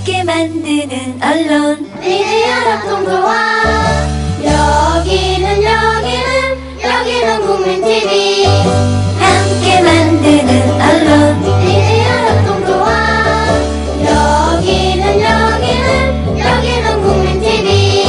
함께 만드는 언론 미디어 협동조합. 여기는 국민TV. 함께 만드는 언론 미디어 협동조합. 여기는 국민TV.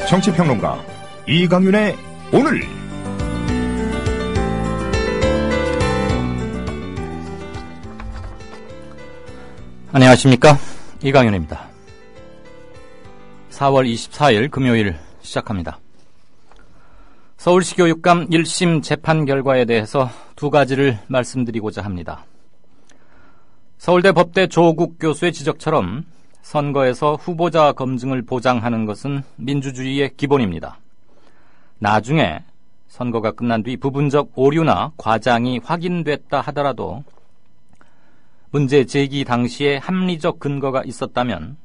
정치평론가 이강윤의 오늘. 안녕하십니까, 이강윤입니다. 4월 24일 금요일 시작합니다. 서울시 교육감 1심 재판 결과에 대해서 두 가지를 말씀드리고자 합니다. 서울대 법대 조국 교수의 지적처럼 선거에서 후보자 검증을 보장하는 것은 민주주의의 기본입니다. 나중에 선거가 끝난 뒤 부분적 오류나 과장이 확인됐다 하더라도 문제 제기 당시에 합리적 근거가 있었다면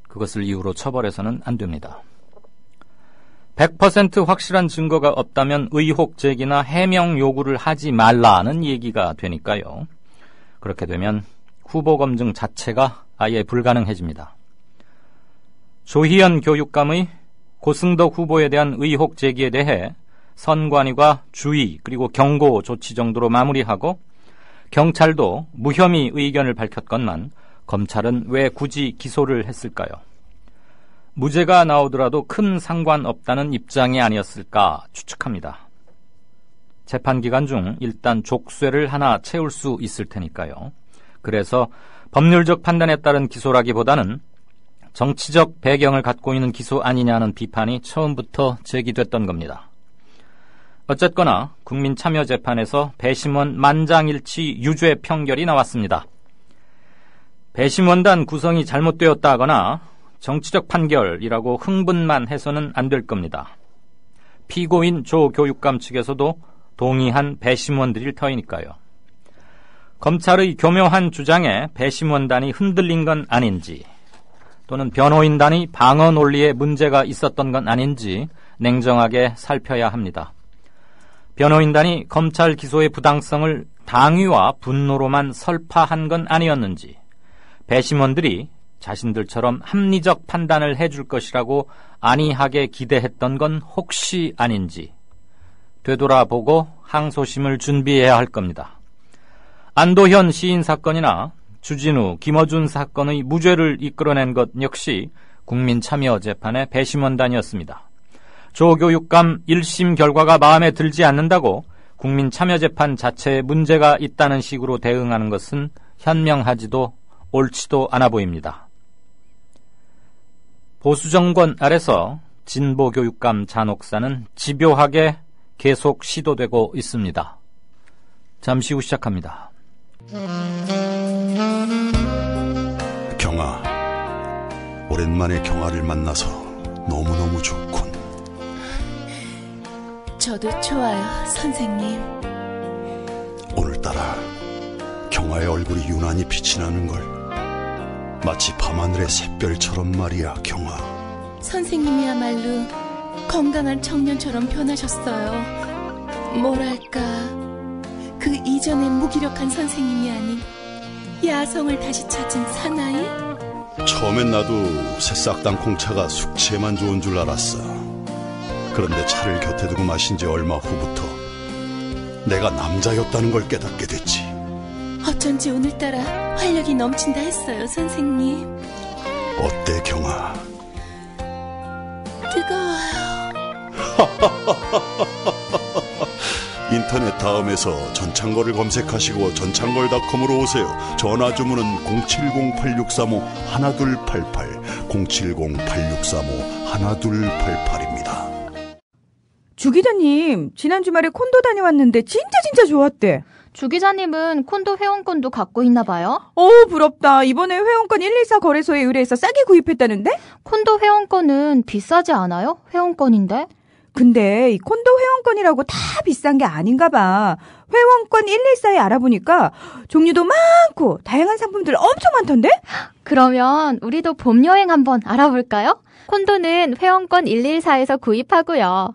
그것을 이유로 처벌해서는 안 됩니다. 100% 확실한 증거가 없다면 의혹 제기나 해명 요구를 하지 말라는 얘기가 되니까요. 그렇게 되면 후보 검증 자체가 아예 불가능해집니다. 조희연 교육감의 고승덕 후보에 대한 의혹 제기에 대해 선관위가 주의 그리고 경고 조치 정도로 마무리하고 경찰도 무혐의 의견을 밝혔건만 검찰은 왜 굳이 기소를 했을까요? 무죄가 나오더라도 큰 상관없다는 입장이 아니었을까 추측합니다. 재판 기간 중 일단 족쇄를 하나 채울 수 있을 테니까요. 그래서 법률적 판단에 따른 기소라기보다는 정치적 배경을 갖고 있는 기소 아니냐는 비판이 처음부터 제기됐던 겁니다. 어쨌거나 국민참여재판에서 배심원 만장일치 유죄 판결이 나왔습니다. 배심원단 구성이 잘못되었다거나 정치적 판결이라고 흥분만 해서는 안 될 겁니다. 피고인 조 교육감 측에서도 동의한 배심원들일 터이니까요. 검찰의 교묘한 주장에 배심원단이 흔들린 건 아닌지, 또는 변호인단이 방어 논리에 문제가 있었던 건 아닌지 냉정하게 살펴야 합니다. 변호인단이 검찰 기소의 부당성을 당위와 분노로만 설파한 건 아니었는지, 배심원들이 자신들처럼 합리적 판단을 해줄 것이라고 안이하게 기대했던 건 혹시 아닌지 되돌아보고 항소심을 준비해야 할 겁니다. 안도현 시인 사건이나 주진우, 김어준 사건의 무죄를 이끌어낸 것 역시 국민참여재판의 배심원단이었습니다. 조교육감 1심 결과가 마음에 들지 않는다고 국민참여재판 자체에 문제가 있다는 식으로 대응하는 것은 현명하지도 옳지도 않아 보입니다. 보수정권 아래서 진보교육감 잔혹사는 집요하게 계속 시도되고 있습니다. 잠시 후 시작합니다. 경아, 오랜만에 경아를 만나서 너무너무 좋군. 저도 좋아요, 선생님. 오늘따라 경아의 얼굴이 유난히 빛이 나는 걸. 마치 밤하늘의 샛별처럼 말이야, 경아. 선생님이야말로 건강한 청년처럼 변하셨어요. 뭐랄까, 그 이전의 무기력한 선생님이 아닌 야성을 다시 찾은 사나이? 처음엔 나도 새싹 땅콩차가 숙취에만 좋은 줄 알았어. 그런데 차를 곁에 두고 마신 지 얼마 후부터 내가 남자였다는 걸 깨닫게 됐지. 어쩐지 오늘따라 활력이 넘친다 했어요, 선생님. 어때, 경아? 뜨거워요. 인터넷 다음에서 전창걸을 검색하시고 전창걸닷컴으로 오세요. 전화주문은 070-8635-1288 070-8635-1288입니다. 주 기자님, 지난 주말에 콘도 다녀왔는데 진짜 좋았대. 주 기자님은 콘도 회원권도 갖고 있나 봐요? 부럽다. 이번에 회원권 114 거래소에 의뢰해서 싸게 구입했다는데? 콘도 회원권은 비싸지 않아요? 회원권인데? 근데 이 콘도 회원권이라고 다 비싼 게 아닌가 봐. 회원권 114에 알아보니까 종류도 많고 다양한 상품들 엄청 많던데? 그러면 우리도 봄 여행 한번 알아볼까요? 콘도는 회원권 114에서 구입하고요.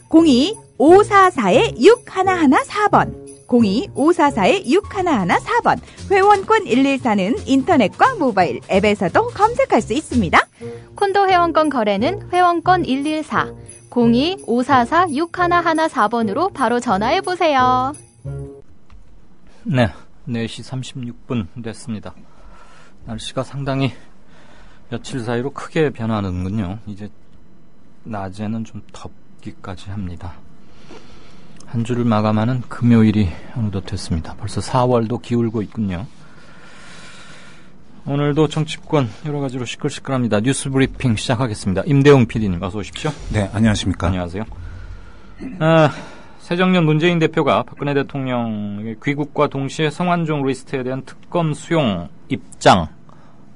02-544-6114번 02-544-6114번 회원권 114는 인터넷과 모바일 앱에서도 검색할 수 있습니다. 콘도 회원권 거래는 회원권 114 02-544-6114번으로 바로 전화해보세요. 네, 4시 36분 됐습니다. 날씨가 상당히 며칠 사이로 크게 변하는군요. 이제 낮에는 좀 덥기까지 합니다. 한 주를 마감하는 금요일이 어느덧 됐습니다. 벌써 4월도 기울고 있군요. 오늘도 정치권 여러 가지로 시끌시끌합니다. 뉴스 브리핑 시작하겠습니다. 임대웅 PD님 어서 오십시오. 네, 안녕하십니까. 안녕하세요. 새정년 문재인 대표가 박근혜 대통령의 귀국과 동시에 성완종 리스트에 대한 특검 수용 입장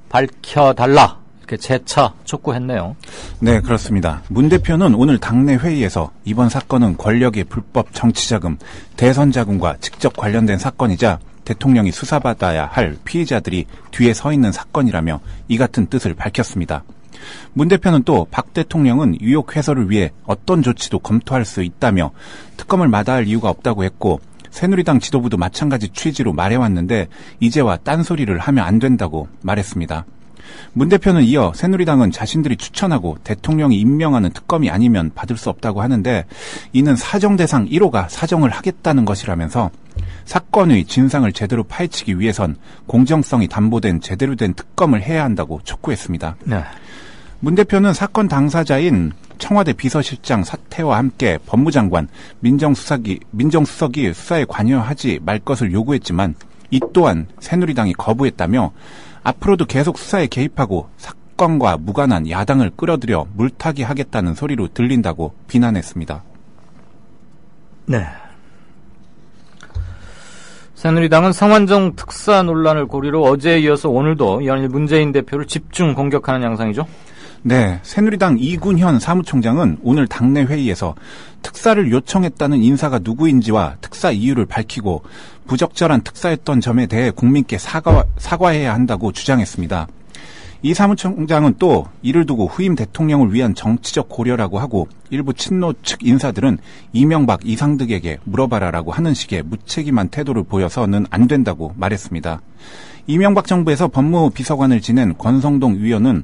밝혀달라 이렇게 재차 촉구했네요. 네, 그렇습니다. 문 대표는 오늘 당내 회의에서 이번 사건은 권력의 불법 정치자금, 대선자금과 직접 관련된 사건이자 대통령이 수사받아야 할 피해자들이 뒤에 서 있는 사건이라며 이 같은 뜻을 밝혔습니다. 문 대표는 또 박 대통령은 유혹 해소를 위해 어떤 조치도 검토할 수 있다며 특검을 마다할 이유가 없다고 했고 새누리당 지도부도 마찬가지 취지로 말해왔는데 이제와 딴소리를 하면 안 된다고 말했습니다. 문 대표는 이어 새누리당은 자신들이 추천하고 대통령이 임명하는 특검이 아니면 받을 수 없다고 하는데 이는 사정대상 1호가 사정을 하겠다는 것이라면서 사건의 진상을 제대로 파헤치기 위해선 공정성이 담보된 제대로 된 특검을 해야 한다고 촉구했습니다. 네. 문 대표는 사건 당사자인 청와대 비서실장 사태와 함께 법무장관, 민정수석이 수사에 관여하지 말 것을 요구했지만 이 또한 새누리당이 거부했다며 앞으로도 계속 수사에 개입하고 사건과 무관한 야당을 끌어들여 물타기 하겠다는 소리로 들린다고 비난했습니다. 네. 새누리당은 성완종 특사 논란을 고리로 어제에 이어서 오늘도 연일 문재인 대표를 집중 공격하는 양상이죠? 네, 새누리당 이군현 사무총장은 오늘 당내 회의에서 특사를 요청했다는 인사가 누구인지와 특사 이유를 밝히고 부적절한 특사였던 점에 대해 국민께 사과해야 한다고 주장했습니다. 이 사무총장은 또 이를 두고 후임 대통령을 위한 정치적 고려라고 하고 일부 친노 측 인사들은 이명박, 이상득에게 물어봐라라고 하는 식의 무책임한 태도를 보여서는 안 된다고 말했습니다. 이명박 정부에서 법무비서관을 지낸 권성동 위원은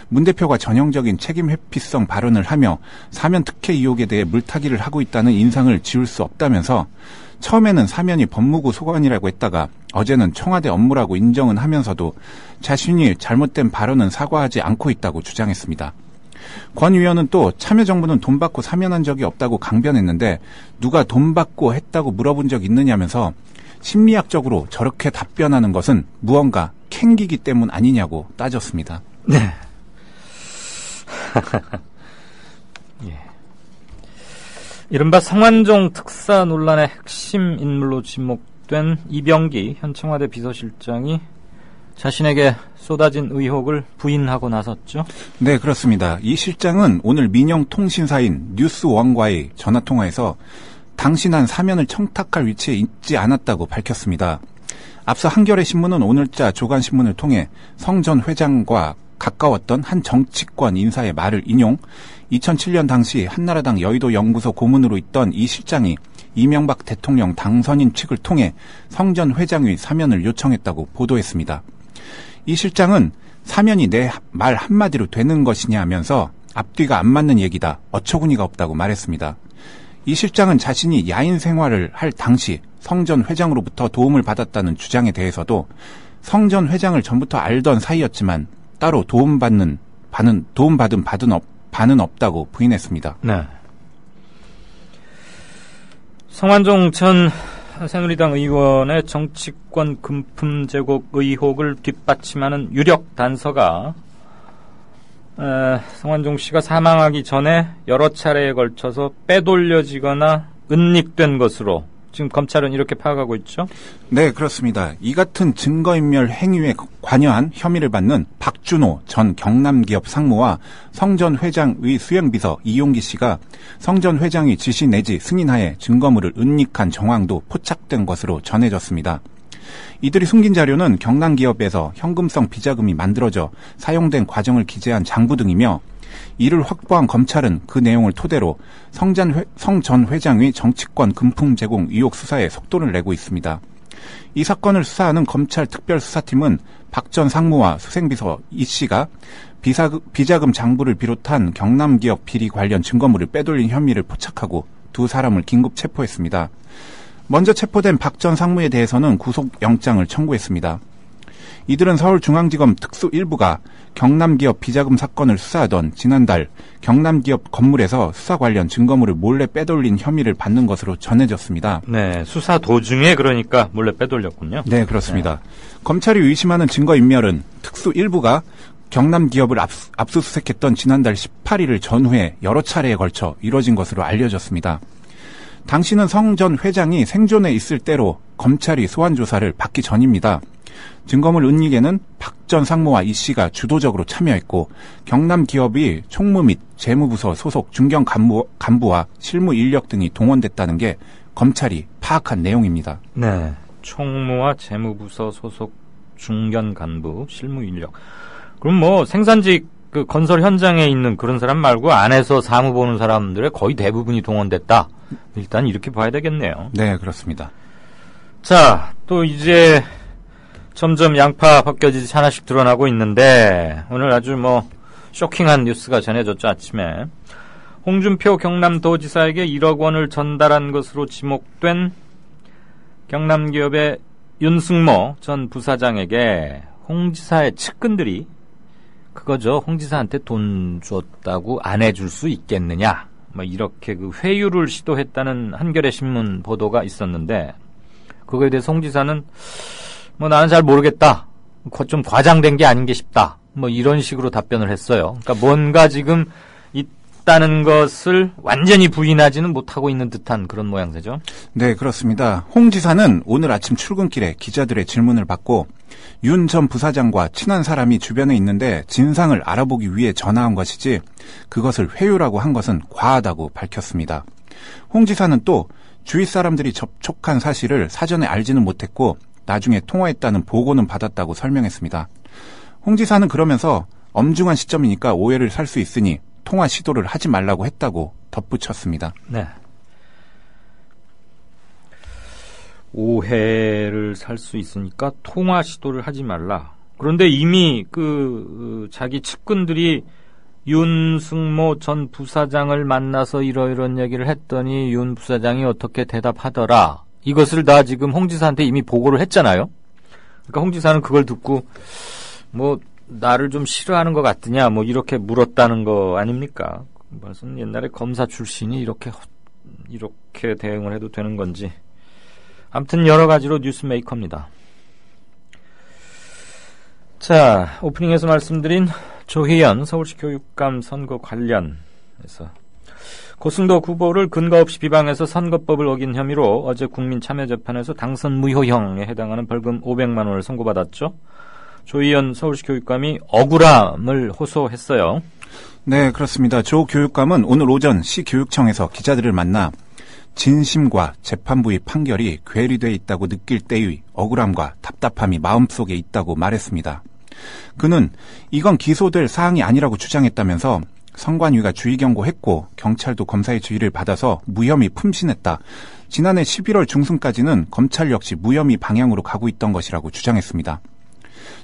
문 대표가 전형적인 책임 회피성 발언을 하며 사면 특혜 의혹에 대해 물타기를 하고 있다는 인상을 지울 수 없다면서 처음에는 사면이 법무부 소관이라고 했다가 어제는 청와대 업무라고 인정은 하면서도 자신이 잘못된 발언은 사과하지 않고 있다고 주장했습니다. 권 의원은 또 참여정부는 돈 받고 사면한 적이 없다고 강변했는데 누가 돈 받고 했다고 물어본 적 있느냐면서 심리학적으로 저렇게 답변하는 것은 무언가 캥기기 때문 아니냐고 따졌습니다. 네. 예. 이른바 성완종 특사 논란의 핵심 인물로 지목된 이병기 현 청와대 비서실장이 자신에게 쏟아진 의혹을 부인하고 나섰죠? 네, 그렇습니다. 이 실장은 오늘 민영통신사인 뉴스원과의 전화통화에서 당시 난 사면을 청탁할 위치에 있지 않았다고 밝혔습니다. 앞서 한겨레 신문은 오늘자 조간신문을 통해 성 전 회장과 가까웠던 한 정치권 인사의 말을 인용, 2007년 당시 한나라당 여의도 연구소 고문으로 있던 이 실장이 이명박 대통령 당선인 측을 통해 성 전 회장의 사면을 요청했다고 보도했습니다. 이 실장은 사면이 내 말 한마디로 되는 것이냐 하면서 앞뒤가 안 맞는 얘기다, 어처구니가 없다고 말했습니다. 이 실장은 자신이 야인 생활을 할 당시 성 전 회장으로부터 도움을 받았다는 주장에 대해서도 성 전 회장을 전부터 알던 사이였지만 따로 도움받은 바는 없다고 부인했습니다. 네. 성완종 전 새누리당 의원의 정치권 금품 제공 의혹을 뒷받침하는 유력 단서가 성완종 씨가 사망하기 전에 여러 차례에 걸쳐서 빼돌려지거나 은닉된 것으로 지금 검찰은 이렇게 파악하고 있죠? 네, 그렇습니다. 이 같은 증거인멸 행위에 관여한 혐의를 받는 박준호 전 경남기업 상무와 성 전 회장의 수행비서 이용기 씨가 성 전 회장의 지시 내지 승인하에 증거물을 은닉한 정황도 포착된 것으로 전해졌습니다. 이들이 숨긴 자료는 경남기업에서 현금성 비자금이 만들어져 사용된 과정을 기재한 장부 등이며 이를 확보한 검찰은 그 내용을 토대로 성 전 회장의 정치권 금품 제공 의혹 수사에 속도를 내고 있습니다. 이 사건을 수사하는 검찰 특별수사팀은 박 전 상무와 수생비서 이 씨가 비자금 장부를 비롯한 경남기업 비리 관련 증거물을 빼돌린 혐의를 포착하고 두 사람을 긴급 체포했습니다. 먼저 체포된 박 전 상무에 대해서는 구속영장을 청구했습니다. 이들은 서울중앙지검 특수 1부가 경남기업 비자금 사건을 수사하던 지난달 경남기업 건물에서 수사 관련 증거물을 몰래 빼돌린 혐의를 받는 것으로 전해졌습니다. 네, 수사 도중에 그러니까 몰래 빼돌렸군요. 네, 그렇습니다. 검찰이 의심하는 증거인멸은 특수 1부가 경남기업을 압수수색했던 지난달 18일을 전후에 여러 차례에 걸쳐 이뤄진 것으로 알려졌습니다. 당시는 성 전 회장이 생존해 있을 때로 검찰이 소환조사를 받기 전입니다. 증거물 은닉에는 박 전 상무와 이 씨가 주도적으로 참여했고 경남기업이 총무 및 재무부서 소속 중견 간부와 실무 인력 등이 동원됐다는 게 검찰이 파악한 내용입니다. 네, 총무와 재무부서 소속 중견 간부, 실무 인력. 그럼 뭐 생산직 그 건설 현장에 있는 그런 사람 말고 안에서 사무 보는 사람들의 거의 대부분이 동원됐다. 일단 이렇게 봐야 되겠네요. 네, 그렇습니다. 자, 또 이제 점점 양파 벗겨지듯이 하나씩 드러나고 있는데 오늘 아주 뭐 쇼킹한 뉴스가 전해졌죠. 아침에 홍준표 경남도지사에게 1억 원을 전달한 것으로 지목된 경남기업의 윤승모 전 부사장에게 홍 지사의 측근들이 그거죠. 홍 지사한테 돈 줬다고 안 해줄 수 있겠느냐. 뭐 이렇게 그 회유를 시도했다는 한겨레 신문 보도가 있었는데 그거에 대해서 홍 지사는 뭐 나는 잘 모르겠다. 좀 과장된 게 아닌 게 싶다. 뭐 이런 식으로 답변을 했어요. 그러니까 뭔가 지금 있다는 것을 완전히 부인하지는 못하고 있는 듯한 그런 모양새죠. 네, 그렇습니다. 홍 지사는 오늘 아침 출근길에 기자들의 질문을 받고 윤 전 부사장과 친한 사람이 주변에 있는데 진상을 알아보기 위해 전화한 것이지 그것을 회유라고 한 것은 과하다고 밝혔습니다. 홍 지사는 또 주위 사람들이 접촉한 사실을 사전에 알지는 못했고 나중에 통화했다는 보고는 받았다고 설명했습니다. 홍 지사는 그러면서 엄중한 시점이니까 오해를 살 수 있으니 통화 시도를 하지 말라고 했다고 덧붙였습니다. 네. 오해를 살 수 있으니까 통화 시도를 하지 말라. 그런데 이미 자기 측근들이 윤승모 전 부사장을 만나서 이런 얘기를 했더니 윤 부사장이 어떻게 대답하더라. 이것을 다 지금 홍 지사한테 이미 보고를 했잖아요. 그러니까 홍 지사는 그걸 듣고 뭐 나를 좀 싫어하는 것 같으냐 뭐 이렇게 물었다는 거 아닙니까? 무슨 옛날에 검사 출신이 이렇게 대응을 해도 되는 건지. 아무튼 여러 가지로 뉴스 메이커입니다. 자, 오프닝에서 말씀드린 조희연 서울시 교육감 선거 관련해서 고승도 후보를 근거 없이 비방해서 선거법을 어긴 혐의로 어제 국민참여재판에서 당선 무효형에 해당하는 벌금 500만 원을 선고받았죠. 조희연 서울시 교육감이 억울함을 호소했어요. 네, 그렇습니다. 조 교육감은 오늘 오전 시교육청에서 기자들을 만나 진심과 재판부의 판결이 괴리돼 있다고 느낄 때의 억울함과 답답함이 마음속에 있다고 말했습니다. 그는 이건 기소될 사항이 아니라고 주장했다면서 선관위가 주의 경고했고 경찰도 검사의 주의를 받아서 무혐의 품신했다. 지난해 11월 중순까지는 검찰 역시 무혐의 방향으로 가고 있던 것이라고 주장했습니다.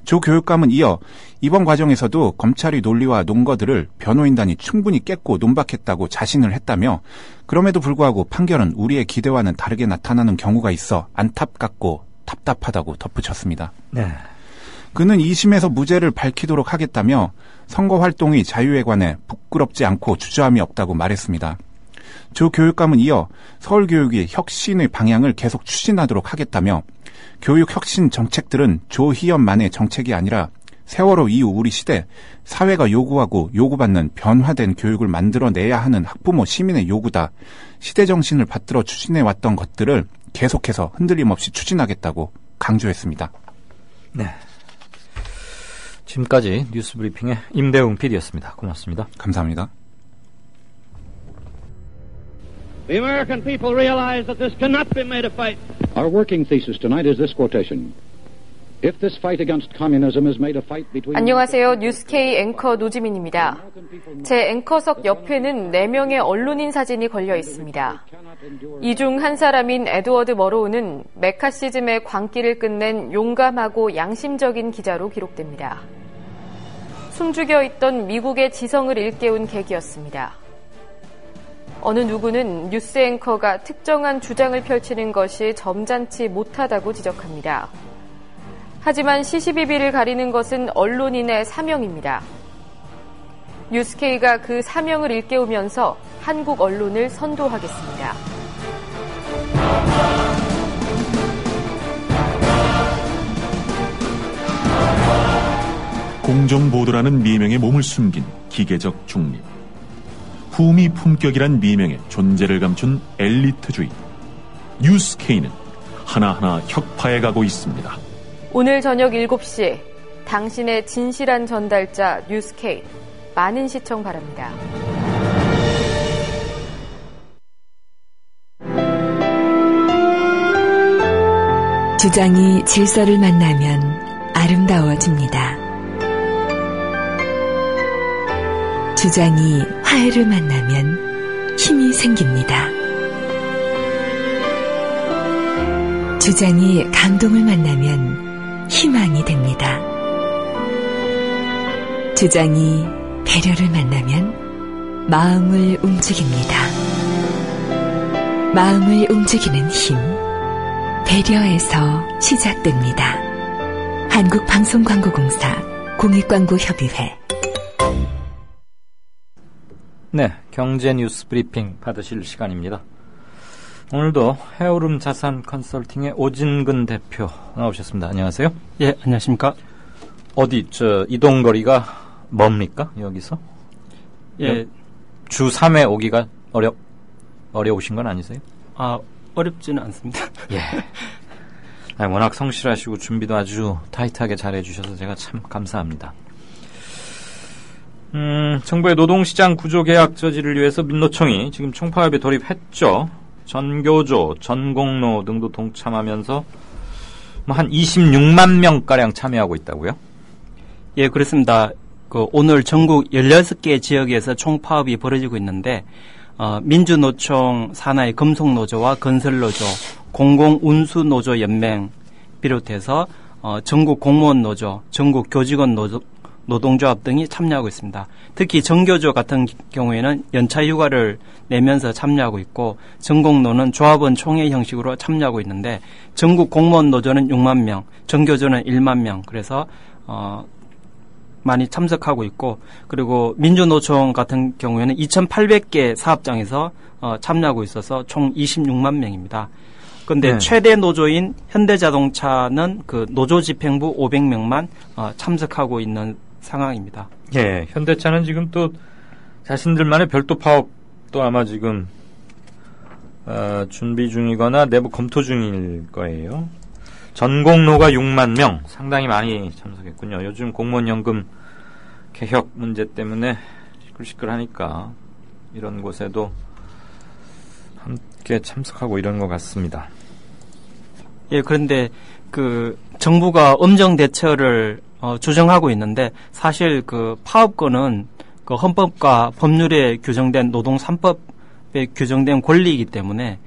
조 교육감은 이어 이번 과정에서도 검찰의 논리와 논거들을 변호인단이 충분히 깼고 논박했다고 자신을 했다며 그럼에도 불구하고 판결은 우리의 기대와는 다르게 나타나는 경우가 있어 안타깝고 답답하다고 덧붙였습니다. 네. 그는 2심에서 무죄를 밝히도록 하겠다며 선거활동의 자유에 관해 부끄럽지 않고 주저함이 없다고 말했습니다. 조 교육감은 이어 서울교육이 혁신의 방향을 계속 추진하도록 하겠다며 교육 혁신 정책들은 조희연만의 정책이 아니라 세월호 이후 우리 시대 사회가 요구하고 요구받는 변화된 교육을 만들어내야 하는 학부모 시민의 요구다. 시대 정신을 받들어 추진해왔던 것들을 계속해서 흔들림 없이 추진하겠다고 강조했습니다. 네. 지금까지 뉴스브리핑의 임대웅 PD였습니다. 고맙습니다. 감사합니다. The American people realize that this cannot be made a fight. Our working thesis tonight is this quotation. If this fight against communism is made a fight between... 안녕하세요. 뉴스K 앵커 노지민입니다. 제 앵커석 옆에는 4명의 언론인 사진이 걸려 있습니다. 이 중 한 사람인 에드워드 머로우는 메카시즘의 광기를 끝낸 용감하고 양심적인 기자로 기록됩니다. 숨죽여 있던 미국의 지성을 일깨운 계기였습니다. 어느 누구는 뉴스 앵커가 특정한 주장을 펼치는 것이 점잖지 못하다고 지적합니다. 하지만 시시비비를 가리는 것은 언론인의 사명입니다. 뉴스K가 그 사명을 일깨우면서 한국 언론을 선도하겠습니다. 공정보도라는 미명에 몸을 숨긴 기계적 중립. 품위 품격이란 미명의 존재를 감춘 엘리트주의. 뉴스K는 하나하나 혁파해 가고 있습니다. 오늘 저녁 7시 당신의 진실한 전달자 뉴스K 많은 시청 바랍니다. 주장이 질서를 만나면 아름다워집니다. 주장이 화해를 만나면 힘이 생깁니다. 주장이 감동을 만나면 희망이 됩니다. 주장이 배려를 만나면 마음을 움직입니다. 마음을 움직이는 힘, 배려에서 시작됩니다. 한국방송광고공사 공익광고협의회. 네, 경제 뉴스 브리핑 받으실 시간입니다. 오늘도 해오름 자산 컨설팅의 오진근 대표 나오셨습니다. 안녕하세요. 예, 안녕하십니까. 어디 이동거리가 뭡니까? 여기서? 예. 주 3회 오기가 어려우신 건 아니세요? 아, 어렵지는 않습니다. 예. 아니, 워낙 성실하시고 준비도 아주 타이트하게 잘해주셔서 제가 참 감사합니다. 정부의 노동시장 구조개혁 저지를 위해서 민노총이 지금 총파업에 돌입했죠. 전교조, 전공로 등도 동참하면서 한 26만 명가량 참여하고 있다고요? 예, 그렇습니다. 오늘 전국 16개 지역에서 총파업이 벌어지고 있는데 민주노총 산하의 금속노조와 건설노조, 공공운수노조연맹 비롯해서 전국 공무원노조, 전국 교직원 노동조합 등이 참여하고 있습니다. 특히 전교조 같은 경우에는 연차 휴가를 내면서 참여하고 있고 전공노는 조합원 총회 형식으로 참여하고 있는데 전국 공무원 노조는 6만 명, 전교조는 1만 명 그래서 많이 참석하고 있고 그리고 민주노총 같은 경우에는 2,800개 사업장에서 참여하고 있어서 총 26만 명입니다. 그런데 최대 노조인 현대자동차는 그 노조 집행부 500명만 참석하고 있는 상황입니다. 예, 현대차는 지금 또 자신들만의 별도 파업도 아마 지금 준비 중이거나 내부 검토 중일 거예요. 전공로가 6만 명, 상당히 많이 참석했군요. 요즘 공무원연금 개혁 문제 때문에 시끌시끌하니까 이런 곳에도 함께 참석하고 이런 것 같습니다. 예, 그런데 정부가 엄정 대처를 조정하고 있는데 사실 파업권은 헌법과 법률에 규정된 노동 3법에 규정된 권리이기 때문에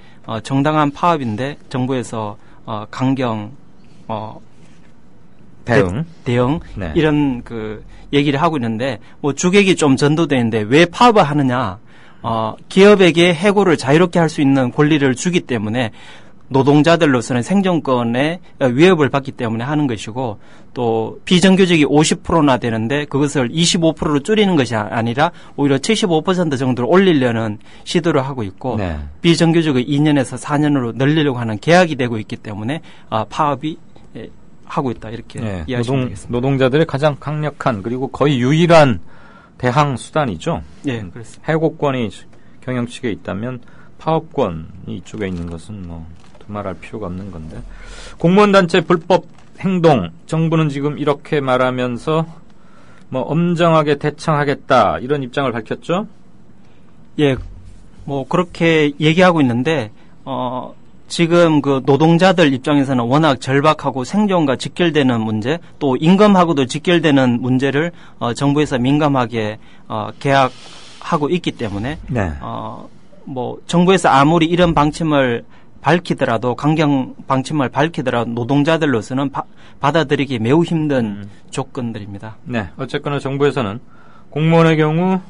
정당한 파업인데 정부에서 강경 대응 네. 이런 얘기를 하고 있는데 주객이 좀 전도되어 있는데 왜 파업을 하느냐? 기업에게 해고를 자유롭게 할 수 있는 권리를 주기 때문에 노동자들로서는 생존권에 위협을 받기 때문에 하는 것이고 또 비정규직이 50%나 되는데 그것을 25%로 줄이는 것이 아니라 오히려 75% 정도로 올리려는 시도를 하고 있고 네. 비정규직을 2년에서 4년으로 늘리려고 하는 계약이 되고 있기 때문에 파업이 하고 있다 이렇게 네. 이해하시면 되겠습니다. 노동자들의 가장 강력한 그리고 거의 유일한 대항 수단이죠. 네, 그렇습니다. 해고권이 경영 측에 있다면 파업권이 이쪽에 있는 것은 두말할 필요가 없는 건데. 공무원단체 불법 행동, 정부는 지금 이렇게 말하면서 뭐 엄정하게 대처하겠다 이런 입장을 밝혔죠? 예, 뭐 그렇게 얘기하고 있는데 지금 그 노동자들 입장에서는 워낙 절박하고 생존과 직결되는 문제, 또 임금하고도 직결되는 문제를 정부에서 민감하게 계약하고 있기 때문에 네. 뭐 정부에서 아무리 이런 방침을 밝히더라도 강경 방침을 밝히더라도 노동자들로서는 받아들이기 매우 힘든 조건들입니다. 네, 어쨌거나 정부에서는 공무원의 경우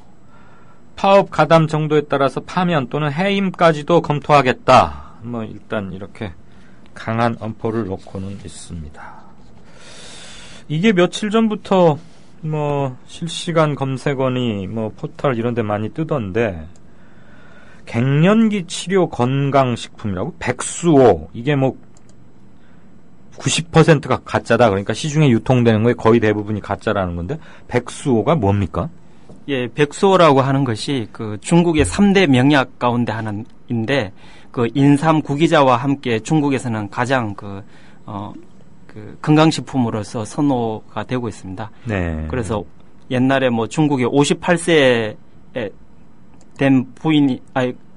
파업 가담 정도에 따라서 파면 또는 해임까지도 검토하겠다. 뭐 일단 이렇게 강한 엄포를 놓고는 있습니다. 이게 며칠 전부터 뭐 실시간 검색어니 뭐 포털 이런 데 많이 뜨던데 갱년기 치료 건강식품이라고 백수오 이게 뭐 90%가 가짜다. 그러니까 시중에 유통되는 거에 거의 대부분이 가짜라는 건데 백수오가 뭡니까? 예, 백수오라고 하는 것이 그 중국의 3대 명약 가운데 하나인데 그 인삼 구기자와 함께 중국에서는 가장 그 건강식품으로서 선호가 되고 있습니다. 네. 그래서 옛날에 뭐 중국에 58세 된 부인이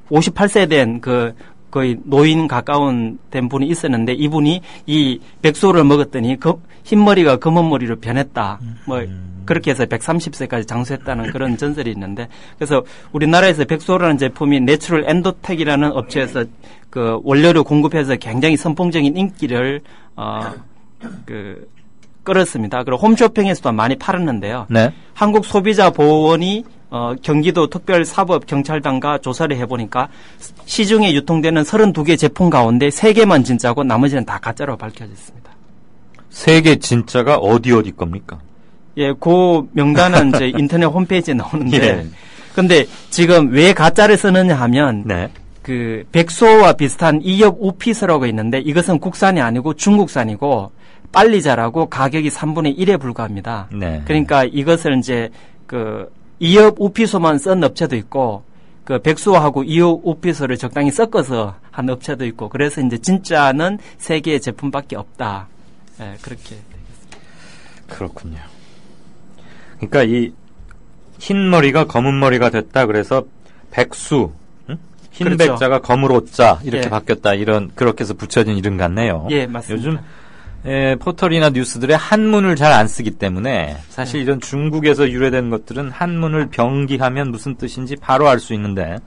58세 된 그 거의 노인 가까운 된 분이 있었는데 이분이 이 백수를 먹었더니 흰머리가 검은 머리로 변했다. 뭐 그렇게 해서 130세까지 장수했다는 그런 전설이 있는데 그래서 우리나라에서 백수라는 제품이 내추럴 엔도텍이라는 업체에서 그 원료를 공급해서 굉장히 선풍적인 인기를 끌었습니다. 그리고 홈쇼핑에서도 많이 팔았는데요. 네. 한국소비자보호원이 경기도 특별사법경찰단과 조사를 해보니까 시중에 유통되는 32개 제품 가운데 3개만 진짜고 나머지는 다 가짜로 밝혀졌습니다. 3개 진짜가 어디 겁니까? 예, 그 명단은 이제 인터넷 홈페이지에 나오는데 예. 근데 지금 왜 가짜를 쓰느냐 하면 네. 그 백수와 비슷한 이엽 우피스라고 있는데 이것은 국산이 아니고 중국산이고 빨리 자라고 가격이 3분의 1에 불과합니다. 네. 그러니까 이것을 이제 그 이엽 우피소만 쓴 업체도 있고 그 백수하고 이엽 우피소를 적당히 섞어서 한 업체도 있고 그래서 이제 진짜는 3개의 제품밖에 없다. 예, 그렇게 그렇군요. 그러니까 이 흰머리가 검은 머리가 됐다. 그래서 백수, 흰 그렇죠. 백자가 검으로 자 이렇게 예. 바뀌었다. 그렇게 해서 붙여진 이름 같네요. 예, 맞습니다. 요즘 포털이나 뉴스들의 한문을 잘 안 쓰기 때문에 사실 이런 중국에서 유래된 것들은 한문을 병기하면 무슨 뜻인지 바로 알 수 있는데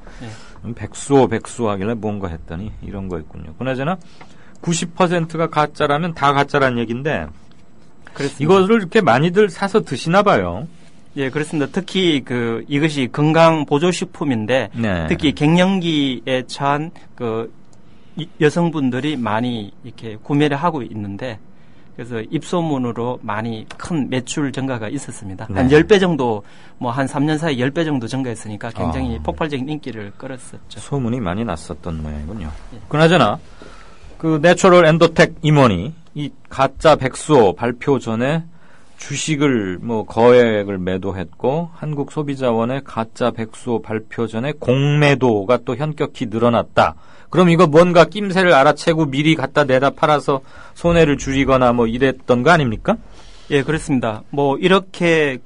백수호 하길래 뭔가 했더니 이런 거였군요. 그나저나 90%가 가짜라면 다 가짜란 얘기인데 그렇습니다. 이것을 이렇게 많이들 사서 드시나 봐요. 예, 그렇습니다. 특히 이것이 건강 보조식품인데 네. 특히 갱년기에 처한 여성분들이 많이 이렇게 구매를 하고 있는데 그래서 입소문으로 많이 큰 매출 증가가 있었습니다. 네. 한 10배 정도 한 3년 사이에 10배 정도 증가했으니까 굉장히 폭발적인 인기를 끌었었죠. 소문이 많이 났었던 모양이군요. 예. 그나저나 그 내추럴 엔도텍 임원이 이 가짜 백수호 발표 전에 주식을 거액을 매도했고 한국소비자원의 가짜 백수호 발표 전에 공매도가 또 현격히 늘어났다. 그럼 이거 뭔가 낌새를 알아채고 미리 갖다 내다 팔아서 손해를 줄이거나 이랬던 거 아닙니까? 예, 그렇습니다. 이렇게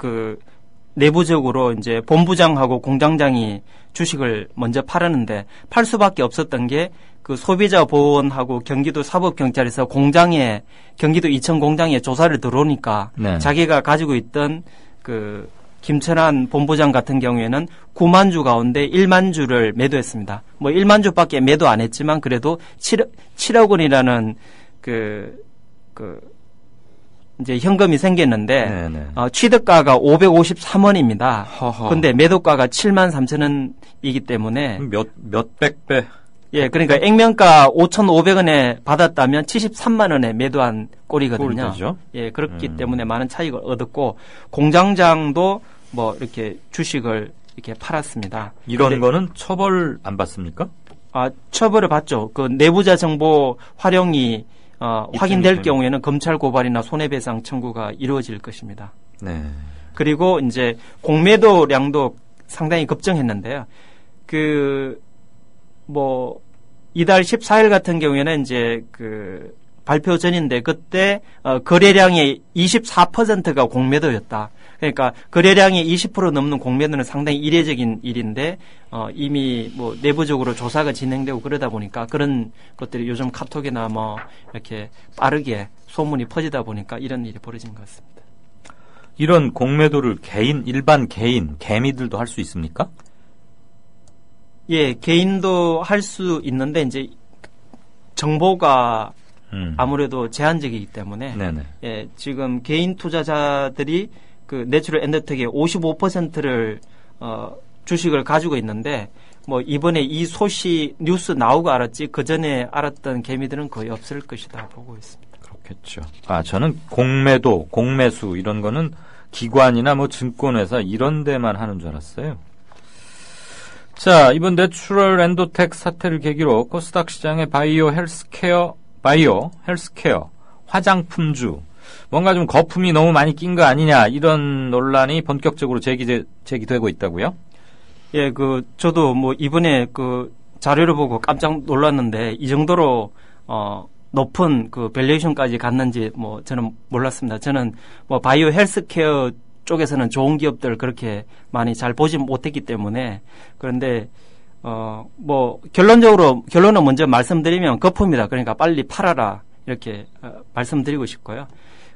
내부적으로 이제 본부장하고 공장장이 주식을 먼저 팔았는데 팔 수밖에 없었던 게 소비자보호원하고 경기도 사법경찰에서 경기도 이천 공장에 조사를 들어오니까 네. 자기가 가지고 있던 김천한 본부장 같은 경우에는 9만 주 가운데 1만 주를 매도했습니다. 1만 주밖에 매도 안 했지만 그래도 7억 원이라는 이제 현금이 생겼는데 취득가가 553원입니다. 근데 매도가가 7만 3천 원이기 때문에 몇백 배. 예, 그러니까 액면가 5,500원에 받았다면 73만 원에 매도한 꼴이거든요. 꼴이죠. 예, 그렇기 때문에 많은 차익을 얻었고 공장장도 이렇게 주식을 이렇게 팔았습니다. 이런 거는 처벌 안 받습니까? 처벌을 받죠. 내부자 정보 활용이 확인될 경우에는 검찰 고발이나 손해배상 청구가 이루어질 것입니다. 네. 그리고 이제 공매도량도 상당히 급증했는데요. 이달 14일 같은 경우에는 이제 그 발표 전인데 그때 거래량의 24%가 공매도였다. 그러니까 거래량의 20% 넘는 공매도는 상당히 이례적인 일인데 이미 뭐 내부적으로 조사가 진행되고 그러다 보니까 그런 것들이 요즘 카톡이나 뭐 이렇게 빠르게 소문이 퍼지다 보니까 이런 일이 벌어진 것 같습니다. 이런 공매도를 일반 개인, 개미들도 할 수 있습니까? 예, 개인도 할 수 있는데 이제 정보가 아무래도 제한적이기 때문에 예, 지금 개인 투자자들이 그 내추럴 엔더텍의 55%를 주식을 가지고 있는데 뭐 이번에 이 소식 뉴스 나오고 알았지 그 전에 알았던 개미들은 거의 없을 것이다 보고 있습니다. 그렇겠죠. 저는 공매도, 공매수 이런 거는 기관이나 뭐 증권회사 이런 데만 하는 줄 알았어요. 자, 이번 내추럴 엔도텍 사태를 계기로 코스닥 시장의 바이오 헬스케어 화장품주 뭔가 좀 거품이 너무 많이 낀 거 아니냐 이런 논란이 본격적으로 제기되고 있다고요? 예, 저도 뭐 이번에 그 자료를 보고 깜짝 놀랐는데 이 정도로 높은 그 밸류에이션까지 갔는지 뭐 저는 몰랐습니다. 저는 뭐 바이오 헬스케어 쪽에서는 좋은 기업들 그렇게 많이 잘 보지 못했기 때문에 그런데 뭐 결론은 먼저 말씀드리면 거품이다. 그러니까 빨리 팔아라 이렇게 말씀드리고 싶고요.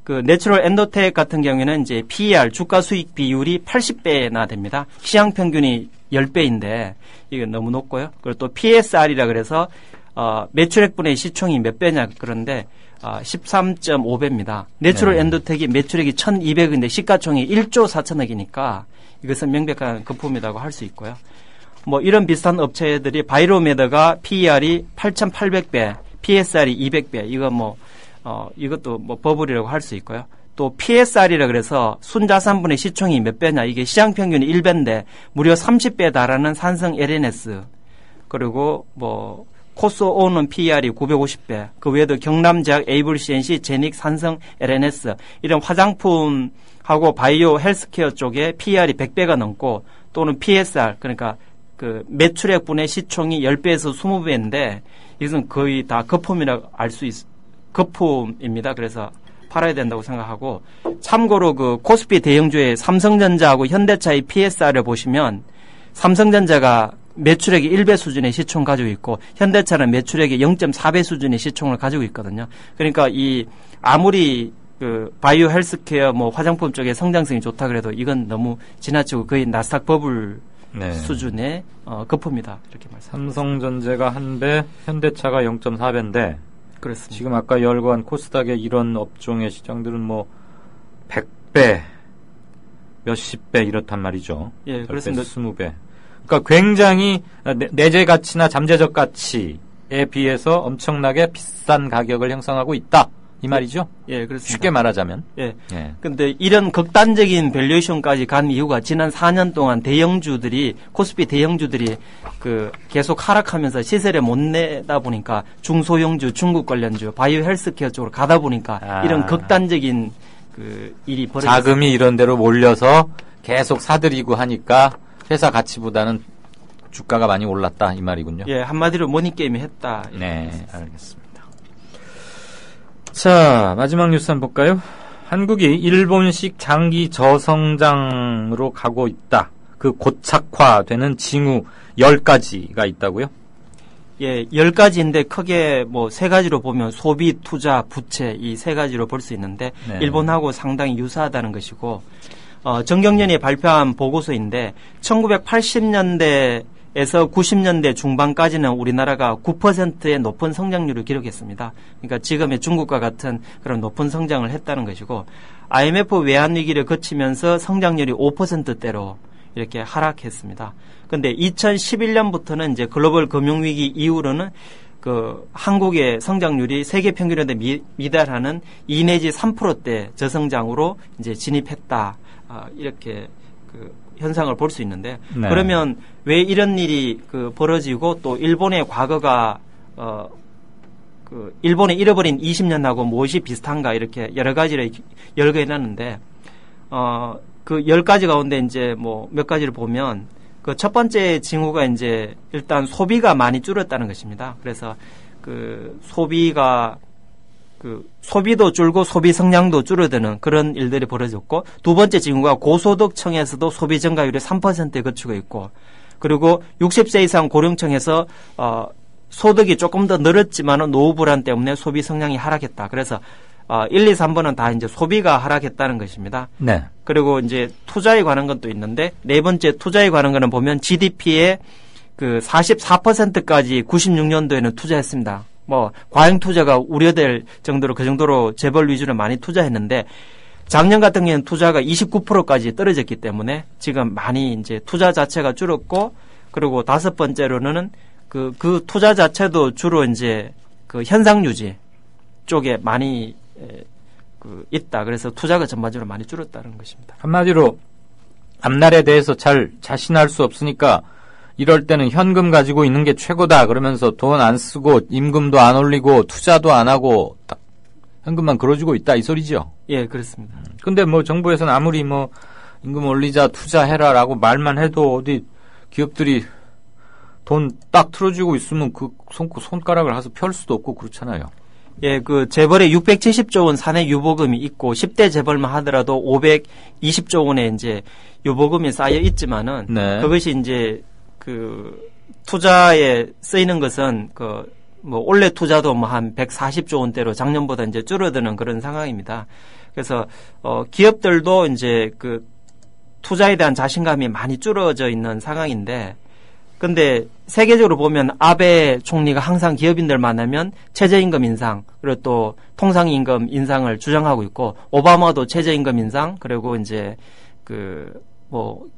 그 내추럴 엔도텍 같은 경우에는 이제 PER 주가 수익 비율이 80배나 됩니다. 시장 평균이 10배인데 이게 너무 높고요. 그리고 또 PSR이라 그래서 매출액분의 시총이 몇 배냐 그런데 13.5배입니다. 내추럴 엔도텍이 매출액이 1,200인데 시가총이 1조 4천억이니까 이것은 명백한 거품이라고 할 수 있고요. 뭐 이런 비슷한 업체들이 바이로메더가 PER이 8,800배, PSR이 200배. 이것도 뭐 버블이라고 할 수 있고요. 또 PSR이라 그래서 순자산분의 시총이 몇 배냐 이게 시장 평균이 1배인데 무려 30배에 달하는 산성 LNS 그리고 뭐 코스오는 PER이 950배, 그 외에도 경남제약, 에이블CNC, 제닉, 산성, LNS 이런 화장품하고 바이오 헬스케어 쪽에 PER이 100배가 넘고 또는 PSR 그러니까 그 매출액분의 시총이 10배에서 20배인데 이것은 거의 다 거품이라고 알 수 거품입니다. 그래서 팔아야 된다고 생각하고 참고로 그 코스피 대형주의 삼성전자하고 현대차의 PSR을 보시면 삼성전자가 매출액이 1배 수준의 시총 가지고 있고 현대차는 매출액이 0.4배 수준의 시총을 가지고 있거든요. 그러니까 아무리 그 바이오 헬스케어 뭐 화장품 쪽에 성장성이 좋다 그래도 이건 너무 지나치고 거의 나스닥 버블 수준의 거품이다 이렇게 말씀. 삼성전자가 1배, 현대차가 0.4배인데 그렇습니다. 지금 아까 열거한 코스닥의 이런 업종의 시장들은 뭐 100배, 몇십 배 이렇단 말이죠. 예, 그렇습니다. 20배. 그러니까 굉장히 내재 가치나 잠재적 가치에 비해서 엄청나게 비싼 가격을 형성하고 있다. 이 말이죠? 예, 그렇습니다. 쉽게 말하자면. 예. 근데 이런 극단적인 밸류에이션까지 간 이유가 지난 4년 동안 코스피 대형주들이 계속 하락하면서 시세를 못 내다 보니까 중소형주, 중국 관련주, 바이오 헬스케어 쪽으로 가다 보니까 이런 극단적인 일이 벌어졌습니다. 자금이 이런 데로 몰려서 계속 사들이고 하니까 회사 가치보다는 주가가 많이 올랐다 이 말이군요. 예, 한마디로 모닝게임이 했다. 네, 알겠습니다. 자, 마지막 뉴스 한번 볼까요? 한국이 일본식 장기 저성장으로 가고 있다. 그 고착화되는 징후 10가지가 있다고요? 예, 10가지인데 크게 뭐 3가지로 보면 소비, 투자, 부채 이 3가지로 볼 수 있는데 일본하고 상당히 유사하다는 것이고 정경련이 발표한 보고서인데 1980년대에서 90년대 중반까지는 우리나라가 9%의 높은 성장률을 기록했습니다. 그러니까 지금의 중국과 같은 그런 높은 성장을 했다는 것이고 IMF 외환위기를 거치면서 성장률이 5%대로 이렇게 하락했습니다. 그런데 2011년부터는 이제 글로벌 금융위기 이후로는 한국의 성장률이 세계 평균에 미달하는 2 내지 3%대 저성장으로 이제 진입했다. 이렇게 현상을 볼 수 있는데 그러면 왜 이런 일이 벌어지고 또 일본의 과거가 일본의 잃어버린 20년하고 무엇이 비슷한가 이렇게 여러 가지를 열거해 놨는데 그 10가지 가운데 이제 뭐 몇 가지를 보면 그 첫 번째 징후가 이제 일단 소비가 많이 줄었다는 것입니다. 그래서 그 소비도 줄고 소비 성량도 줄어드는 그런 일들이 벌어졌고, 두 번째 징후가 고소득층에서도 소비 증가율이 3%에 그치고 있고, 그리고 60세 이상 고령층에서 소득이 조금 더 늘었지만은 노후 불안 때문에 소비 성량이 하락했다. 그래서 1, 2, 3번은 다 이제 소비가 하락했다는 것입니다. 네. 그리고 이제 투자에 관한 것도 있는데, 네 번째 투자에 관한 거는 보면 GDP의 그 44%까지 96년도에는 투자했습니다. 뭐 과잉 투자가 우려될 정도로 그 정도로 재벌 위주로 많이 투자했는데, 작년 같은 경우에는 투자가 29%까지 떨어졌기 때문에 지금 많이 이제 투자 자체가 줄었고, 그리고 다섯 번째로는 그 투자 자체도 주로 이제 그 현상 유지 쪽에 많이 있다. 그래서 투자가 전반적으로 많이 줄었다는 것입니다. 한마디로 앞날에 대해서 잘 자신할 수 없으니까 이럴 때는 현금 가지고 있는 게 최고다 그러면서 돈 안 쓰고 임금도 안 올리고 투자도 안 하고 딱 현금만 걸어주고 있다 이 소리죠? 예, 그렇습니다. 근데 뭐 정부에서는 아무리 뭐 임금 올리자 투자해라라고 말만 해도 어디 기업들이 돈 딱 틀어주고 있으면 그 손가락을 해서 펼 수도 없고 그렇잖아요. 예, 그 재벌에 670조 원 사내 유보금이 있고 10대 재벌만 하더라도 520조 원의 이제 유보금이 쌓여 있지만은 네. 그것이 이제 그 투자에 쓰이는 것은 뭐 올해 투자도 뭐 한 140조 원대로 작년보다 이제 줄어드는 그런 상황입니다. 그래서 기업들도 이제 그 투자에 대한 자신감이 많이 줄어져 있는 상황인데, 근데 세계적으로 보면 아베 총리가 항상 기업인들 만나면 최저임금 인상, 그리고 또 통상임금 인상을 주장하고 있고, 오바마도 최저임금 인상, 그리고 이제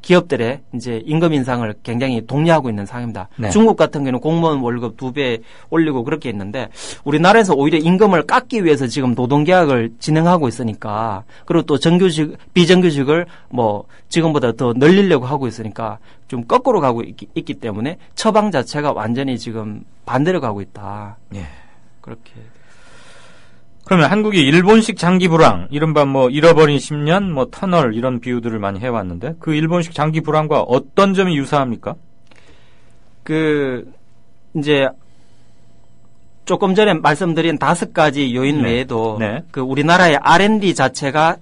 기업들의 이제 임금 인상을 굉장히 독려하고 있는 상황입니다. 네. 중국 같은 경우는 공무원 월급 2배 올리고 그렇게 했는데, 우리나라에서 오히려 임금을 깎기 위해서 지금 노동계약을 진행하고 있으니까, 그리고 또 정규직, 비정규직을 뭐 지금보다 더 늘리려고 하고 있으니까 좀 거꾸로 가고 있기 때문에 처방 자체가 완전히 지금 반대로 가고 있다. 예. 그렇게. 그러면 한국이 일본식 장기 불황, 이른바 뭐 잃어버린 10년, 뭐 터널 이런 비유들을 많이 해왔는데, 그 일본식 장기 불황과 어떤 점이 유사합니까? 이제 조금 전에 말씀드린 5가지 요인 외에도 네. 우리나라의 R&D 자체가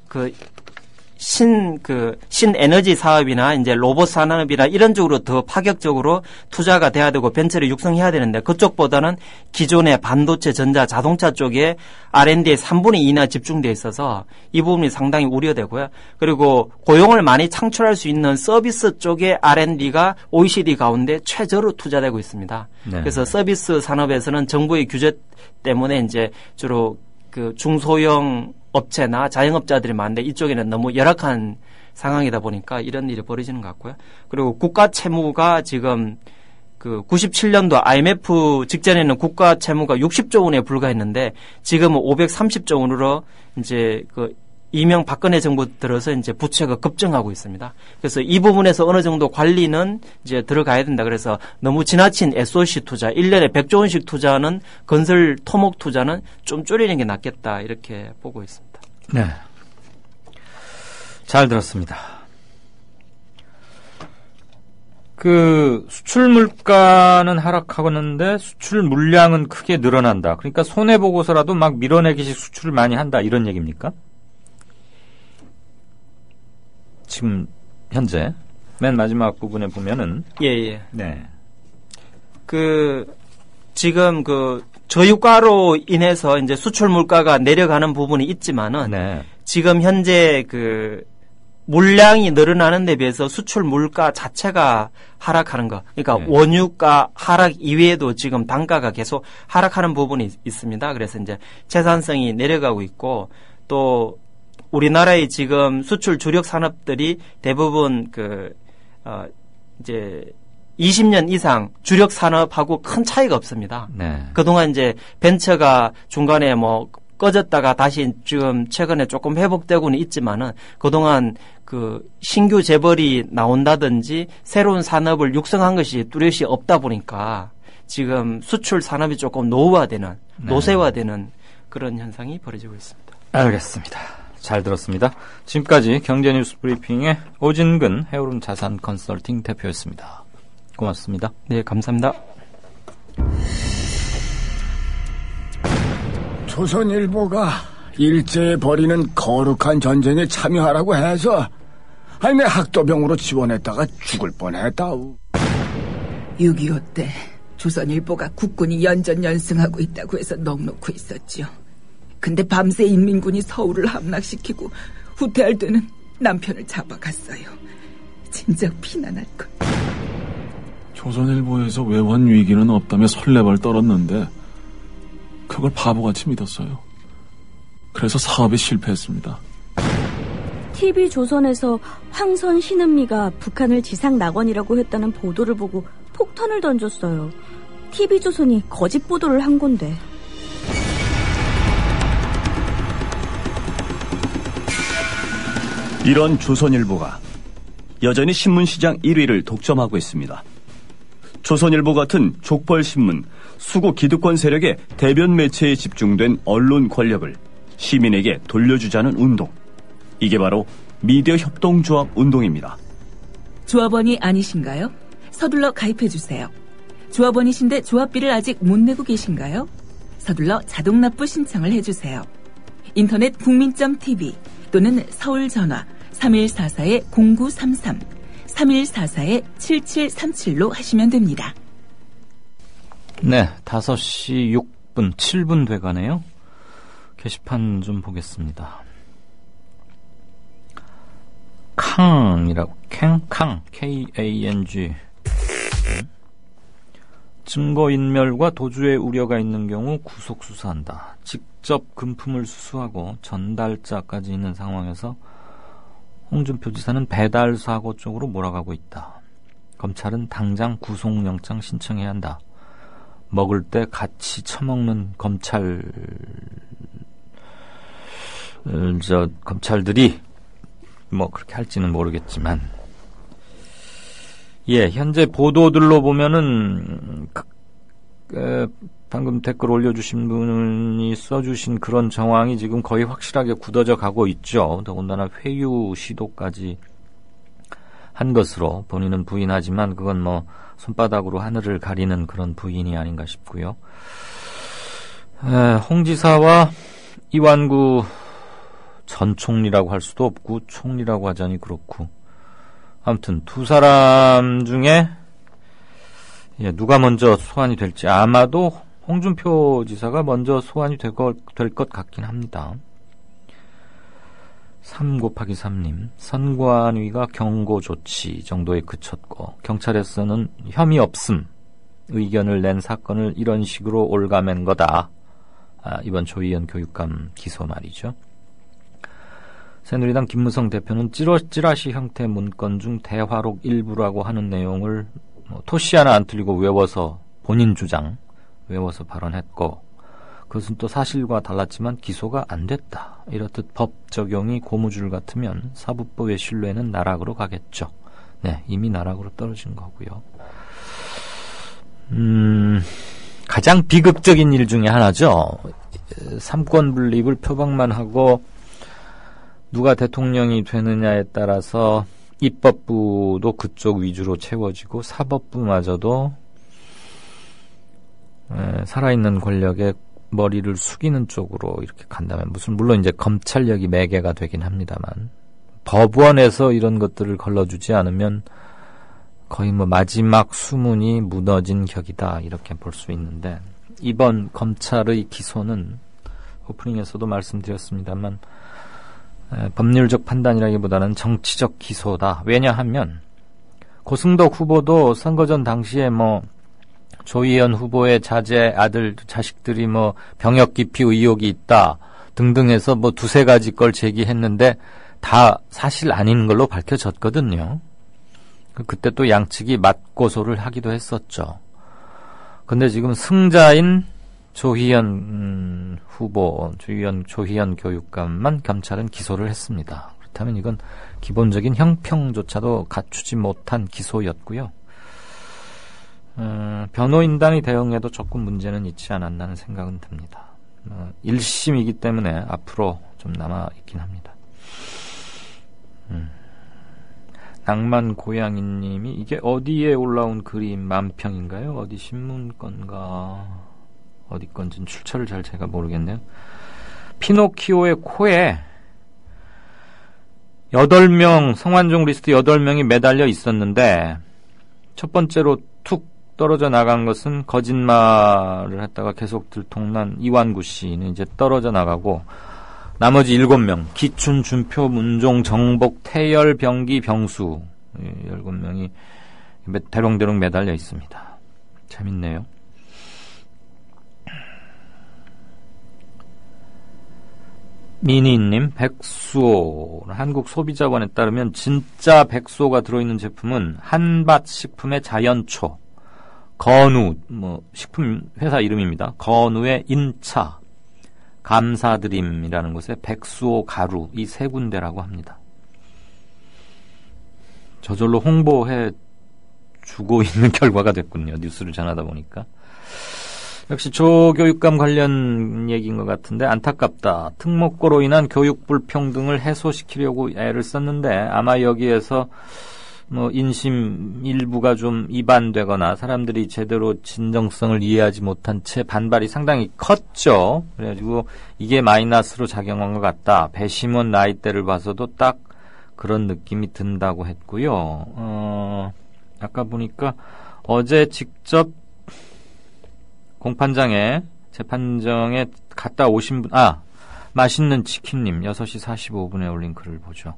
신에너지 사업이나 이제 로봇 산업이나 이런 쪽으로 더 파격적으로 투자가 돼야 되고 벤처를 육성해야 되는데, 그쪽보다는 기존의 반도체, 전자, 자동차 쪽에 R&D의 3분의 2나 집중되어 있어서 이 부분이 상당히 우려되고요. 그리고 고용을 많이 창출할 수 있는 서비스 쪽의 R&D가 OECD 가운데 최저로 투자되고 있습니다. 네. 그래서 서비스 산업에서는 정부의 규제 때문에 이제 주로 중소형 업체나 자영업자들이 많은데, 이쪽에는 너무 열악한 상황이다 보니까 이런 일이 벌어지는 것 같고요. 그리고 국가 채무가 지금 97년도 IMF 직전에는 국가 채무가 60조 원에 불과했는데, 지금은 530조 원으로 이제 이명박근혜 정부 들어서 이제 부채가 급증하고 있습니다. 그래서 이 부분에서 어느 정도 관리는 이제 들어가야 된다. 그래서 너무 지나친 SOC 투자, 1년에 100조 원씩 투자하는 건설 토목 투자는 좀 줄이는 게 낫겠다, 이렇게 보고 있습니다. 네. 잘 들었습니다. 수출 물가는 하락하는데 수출 물량은 크게 늘어난다. 그러니까 손해보고서라도 막 밀어내기식 수출을 많이 한다, 이런 얘기입니까? 지금 현재 맨 마지막 부분에 보면은 예. 네. 지금 저유가로 인해서 이제 수출 물가가 내려가는 부분이 있지만은 네. 지금 현재 물량이 늘어나는 데 비해서 수출 물가 자체가 하락하는 거. 그러니까 네. 원유가 하락 이외에도 지금 단가가 계속 하락하는 부분이 있습니다. 그래서 이제 생산성이 내려가고 있고, 또 우리나라의 지금 수출 주력 산업들이 대부분 이제 20년 이상 주력 산업하고 큰 차이가 없습니다. 네. 그동안 이제 벤처가 중간에 뭐 꺼졌다가 다시 지금 최근에 조금 회복되고는 있지만은, 그동안 신규 재벌이 나온다든지 새로운 산업을 육성한 것이 뚜렷이 없다 보니까 지금 수출 산업이 조금 노후화되는, 노쇠화되는 그런 현상이 벌어지고 있습니다. 알겠습니다. 잘 들었습니다. 지금까지 경제뉴스 브리핑의 오진근 해오름 자산 컨설팅 대표였습니다. 고맙습니다. 네, 감사합니다. 조선일보가 일제에 벌이는 거룩한 전쟁에 참여하라고 해서 내 학도병으로 지원했다가 죽을 뻔했다우. 6.25 때 조선일보가 국군이 연전연승하고 있다고 해서 넋놓고 있었지요. 근데 밤새 인민군이 서울을 함락시키고 후퇴할 때는 남편을 잡아갔어요. 진작 피난할걸. 조선일보에서 외환 위기는 없다며 설레발 떨었는데 그걸 바보같이 믿었어요. 그래서 사업에 실패했습니다. TV조선에서 황선 신은미가 북한을 지상 낙원이라고 했다는 보도를 보고 폭탄을 던졌어요. TV조선이 거짓 보도를 한 건데. 이런 조선일보가 여전히 신문시장 1위를 독점하고 있습니다. 조선일보 같은 족벌신문, 수구 기득권 세력의 대변 매체에 집중된 언론 권력을 시민에게 돌려주자는 운동. 이게 바로 미디어 협동조합 운동입니다. 조합원이 아니신가요? 서둘러 가입해주세요. 조합원이신데 조합비를 아직 못 내고 계신가요? 서둘러 자동납부 신청을 해주세요. 인터넷 국민.tv 또는 서울전화 3144-0933, 3144-7737로 하시면 됩니다. 네, 5시 6분, 7분 돼가네요. 게시판 좀 보겠습니다. 캉이라고, 캥캉, K-A-N-G. 증거인멸과 도주의 우려가 있는 경우 구속수사한다. 직접 금품을 수수하고 전달자까지 있는 상황에서 홍준표 지사는 배달사고 쪽으로 몰아가고 있다. 검찰은 당장 구속영장 신청해야 한다. 먹을 때 같이 처먹는 검찰들이 뭐 그렇게 할지는 모르겠지만, 예, 현재 보도들로 보면은 방금 댓글 올려주신 분이 써주신 그런 정황이 지금 거의 확실하게 굳어져 가고 있죠. 더군다나 회유 시도까지 한 것으로 본인은 부인하지만 그건 뭐 손바닥으로 하늘을 가리는 그런 부인이 아닌가 싶고요. 홍 지사와 이완구 전 총리라고 할 수도 없고 총리라고 하자니 그렇고, 아무튼 두 사람 중에 누가 먼저 소환이 될지 아마도 홍준표 지사가 먼저 소환이 될 것 같긴 합니다. 3-3님, 선관위가 경고 조치 정도에 그쳤고 경찰에서는 혐의 없음 의견을 낸 사건을 이런 식으로 올가맨 거다. 이번 조희연 교육감 기소 말이죠. 새누리당 김무성 대표는 찌라시 형태 문건 중 대화록 일부라고 하는 내용을 토시 하나 안 틀리고 외워서 본인 주장 외워서 발언했고, 그것은 또 사실과 달랐지만 기소가 안 됐다. 이렇듯 법 적용이 고무줄 같으면 사법부의 신뢰는 나락으로 가겠죠. 네, 이미 나락으로 떨어진 거고요. 가장 비극적인 일 중에 하나죠. 삼권 분립을 표방만 하고 누가 대통령이 되느냐에 따라서 입법부도 그쪽 위주로 채워지고 사법부마저도 살아있는 권력의 머리를 숙이는 쪽으로 이렇게 간다면, 물론 이제 검찰력이 매개가 되긴 합니다만, 법원에서 이런 것들을 걸러주지 않으면 거의 뭐 마지막 수문이 무너진 격이다, 이렇게 볼 수 있는데, 이번 검찰의 기소는 오프닝에서도 말씀드렸습니다만 법률적 판단이라기보다는 정치적 기소다. 왜냐하면 고승덕 후보도 선거 전 당시에 뭐 조희연 후보의 자제 아들 자식들이 뭐 병역 기피 의혹이 있다 등등 해서 뭐 2-3가지 걸 제기했는데 다 사실 아닌 걸로 밝혀졌거든요. 그때 또 양측이 맞고소를 하기도 했었죠. 근데 지금 승자인 조희연 후보, 조희연 교육감만 검찰은 기소를 했습니다. 그렇다면 이건 기본적인 형평조차도 갖추지 못한 기소였고요. 변호인단이 대응에도 조금 문제는 있지 않았나는 생각은 듭니다. 1심이기 때문에 앞으로 좀 남아있긴 합니다. 낭만 고양이님이 이게 어디에 올라온 그림 만평인가요? 어디 신문 건가? 어디 건지는 출처를 잘 제가 모르겠네요. 피노키오의 코에 8명, 성완종 리스트 8명이 매달려 있었는데 첫 번째로 툭 떨어져 나간 것은 거짓말을 했다가 계속 들통난 이완구 씨는 이제 떨어져 나가고 나머지 7명, 기춘, 준표, 문종, 정복, 태열, 병기, 병수 7명이 대롱대롱 매달려 있습니다. 재밌네요. 미니님, 백수호. 한국소비자원에 따르면 진짜 백수호가 들어있는 제품은 한밭식품의 자연초, 건우, 식품 회사 이름입니다. 건우의 인차, 감사드림이라는 곳에 백수호 가루, 이 3군데라고 합니다. 저절로 홍보해 주고 있는 결과가 됐군요. 뉴스를 전하다 보니까. 역시 조교육감 관련 얘기인 것 같은데 안타깝다. 특목고로 인한 교육 불평등을 해소시키려고 애를 썼는데 아마 여기에서 인심 일부가 좀 이반되거나 사람들이 제대로 진정성을 이해하지 못한 채 반발이 상당히 컸죠. 그래가지고 이게 마이너스로 작용한 것 같다. 배심원 나이대를 봐서도 딱 그런 느낌이 든다고 했고요. 아까 보니까 어제 직접 공판장에 재판정에 갔다 오신 분, 맛있는 치킨님 6시 45분에 올린 글을 보죠.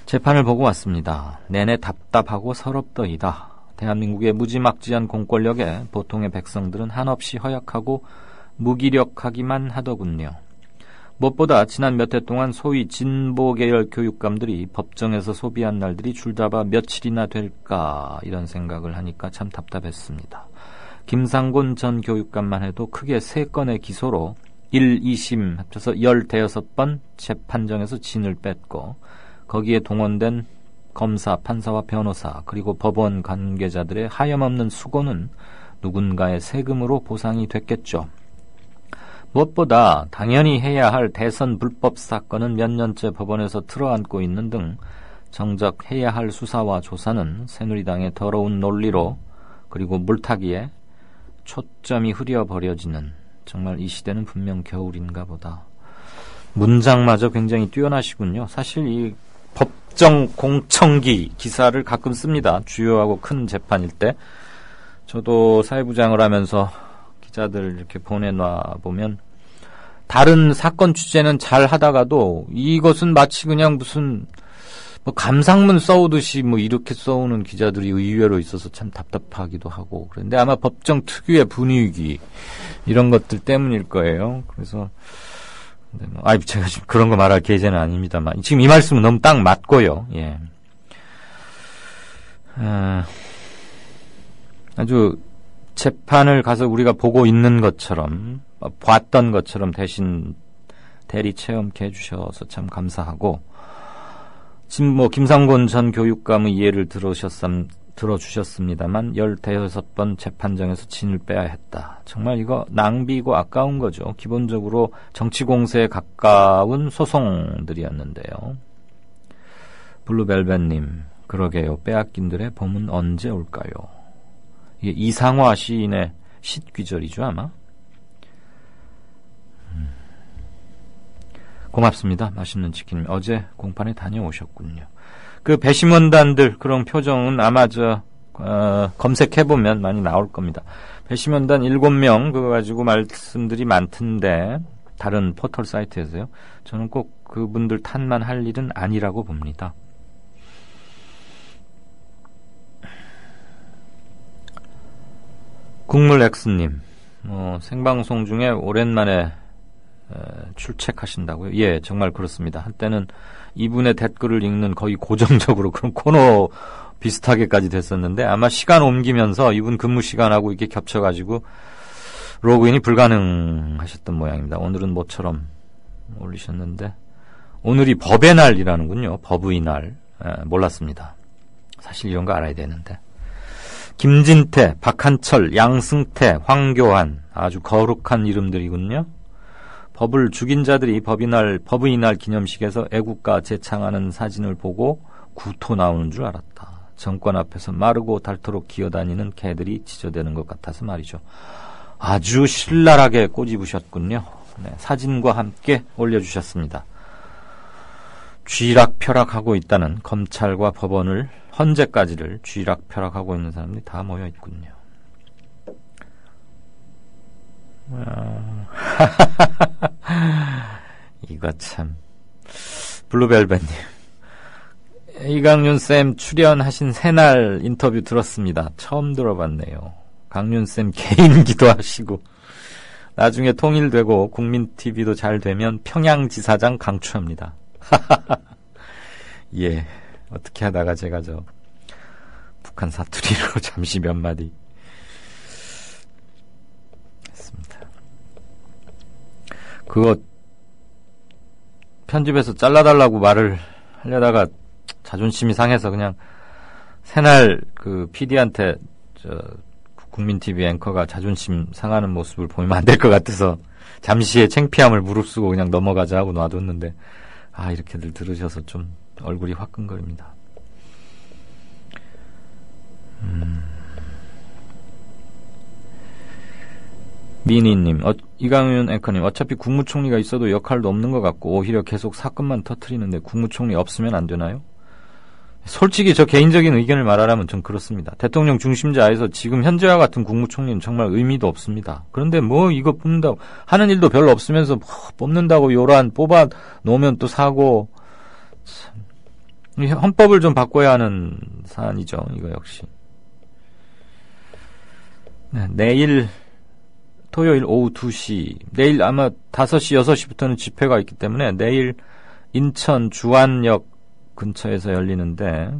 재판을 보고 왔습니다. 내내 답답하고 서럽더이다. 대한민국의 무지막지한 공권력에 보통의 백성들은 한없이 허약하고 무기력하기만 하더군요. 무엇보다 지난 몇 해 동안 소위 진보계열 교육감들이 법정에서 소비한 날들이 줄다봐 며칠이나 될까 이런 생각을 하니까 참 답답했습니다. 김상곤 전 교육감만 해도 크게 3건의 기소로 1, 2심 합쳐서 15번 재판정에서 진을 뺐고 거기에 동원된 검사, 판사와 변호사 그리고 법원 관계자들의 하염없는 수고는 누군가의 세금으로 보상이 됐겠죠. 무엇보다 당연히 해야 할 대선 불법 사건은 몇 년째 법원에서 틀어안고 있는 등 정작 해야 할 수사와 조사는 새누리당의 더러운 논리로 그리고 물타기에 초점이 흐려버려지는 정말 이 시대는 분명 겨울인가 보다. 문장마저 굉장히 뛰어나시군요. 사실 이 법정 공청기 기사를 가끔 씁니다. 주요하고 큰 재판일 때. 저도 사회부장을 하면서 기자들 이렇게 보내놔 보면 다른 사건 취재는 잘 하다가도 이것은 마치 그냥 무슨 감상문 써오듯이 이렇게 써오는 기자들이 의외로 있어서 참 답답하기도 하고 그런데 아마 법정 특유의 분위기 이런 것들 때문일 거예요. 그래서 제가 지금 그런 거 말할 계제는 아닙니다만 지금 이 말씀은 너무 딱 맞고요. 예. 아주 재판을 가서 우리가 보고 있는 것처럼 봤던 것처럼 대신 대리 체험케 해주셔서 참 감사하고 지금 김상곤 전 교육감의 예를 들어주셨습니다만 15번 재판정에서 진을 빼야 했다. 정말 이거 낭비고 아까운 거죠. 기본적으로 정치 공세에 가까운 소송들이었는데요. 블루벨벳님, 그러게요. 빼앗긴들의 봄은 언제 올까요? 이게 이상화 시인의 시귀절이죠 아마. 고맙습니다. 맛있는 치킨. 어제 공판에 다녀오셨군요. 그 배심원단들 그런 표정은 아마 검색해보면 많이 나올 겁니다. 배심원단 7명 그거 가지고 말씀들이 많던데 다른 포털 사이트에서요. 저는 꼭 그분들 탓만 할 일은 아니라고 봅니다. 국물엑스님 생방송 중에 오랜만에 출첵하신다고요? 예, 정말 그렇습니다. 한때는 이분의 댓글을 읽는 거의 고정적으로 그런 코너 비슷하게까지 됐었는데 아마 시간 옮기면서 이분 근무 시간하고 이렇게 겹쳐가지고 로그인이 불가능하셨던 모양입니다. 오늘은 모처럼 올리셨는데 오늘이 법의 날이라는군요. 법의 날. 몰랐습니다. 사실 이런 거 알아야 되는데. 김진태, 박한철, 양승태, 황교안 아주 거룩한 이름들이군요. 법을 죽인 자들이 법의 날 기념식에서 애국가 제창하는 사진을 보고 구토 나오는 줄 알았다. 정권 앞에서 마르고 닳도록 기어다니는 개들이 지저대는 것 같아서 말이죠. 아주 신랄하게 꼬집으셨군요. 네, 사진과 함께 올려주셨습니다. 쥐락펴락하고 있다는 검찰과 법원을 헌재까지를 쥐락펴락하고 있는 사람들이 다 모여 있군요. 이거 참. 블루벨벳님, 이강윤쌤 출연하신 새날 인터뷰 들었습니다. 처음 들어봤네요. 강윤쌤 개인기도 하시고 나중에 통일되고 국민TV도 잘 되면 평양지사장 강추합니다. 예, 어떻게 하다가 제가 저 북한 사투리로 잠시 몇 마디 했습니다. 그거 편집해서 잘라달라고 말을 하려다가 자존심이 상해서 그냥 새날 그 PD한테 국민TV 앵커가 자존심 상하는 모습을 보이면 안 될 것 같아서 잠시의 창피함을 무릅쓰고 그냥 넘어가자 하고 놔뒀는데, 아, 이렇게들 들으셔서 좀 얼굴이 화끈거립니다. 미니님, 이강윤 앵커님, 어차피 국무총리가 있어도 역할도 없는 것 같고 오히려 계속 사건만 터뜨리는데 국무총리 없으면 안 되나요? 솔직히 저 개인적인 의견을 말하라면 전 그렇습니다. 대통령 중심자에서 지금 현재와 같은 국무총리는 정말 의미도 없습니다. 그런데 뭐 이거 뽑는다고 하는 일도 별로 없으면서 뭐 뽑는다고 요란 뽑아 놓으면 또 사고, 참. 헌법을 좀 바꿔야 하는 사안이죠. 이거 역시. 네, 내일 토요일 오후 2시, 내일 아마 5시, 6시부터는 집회가 있기 때문에 내일 인천 주안역 근처에서 열리는데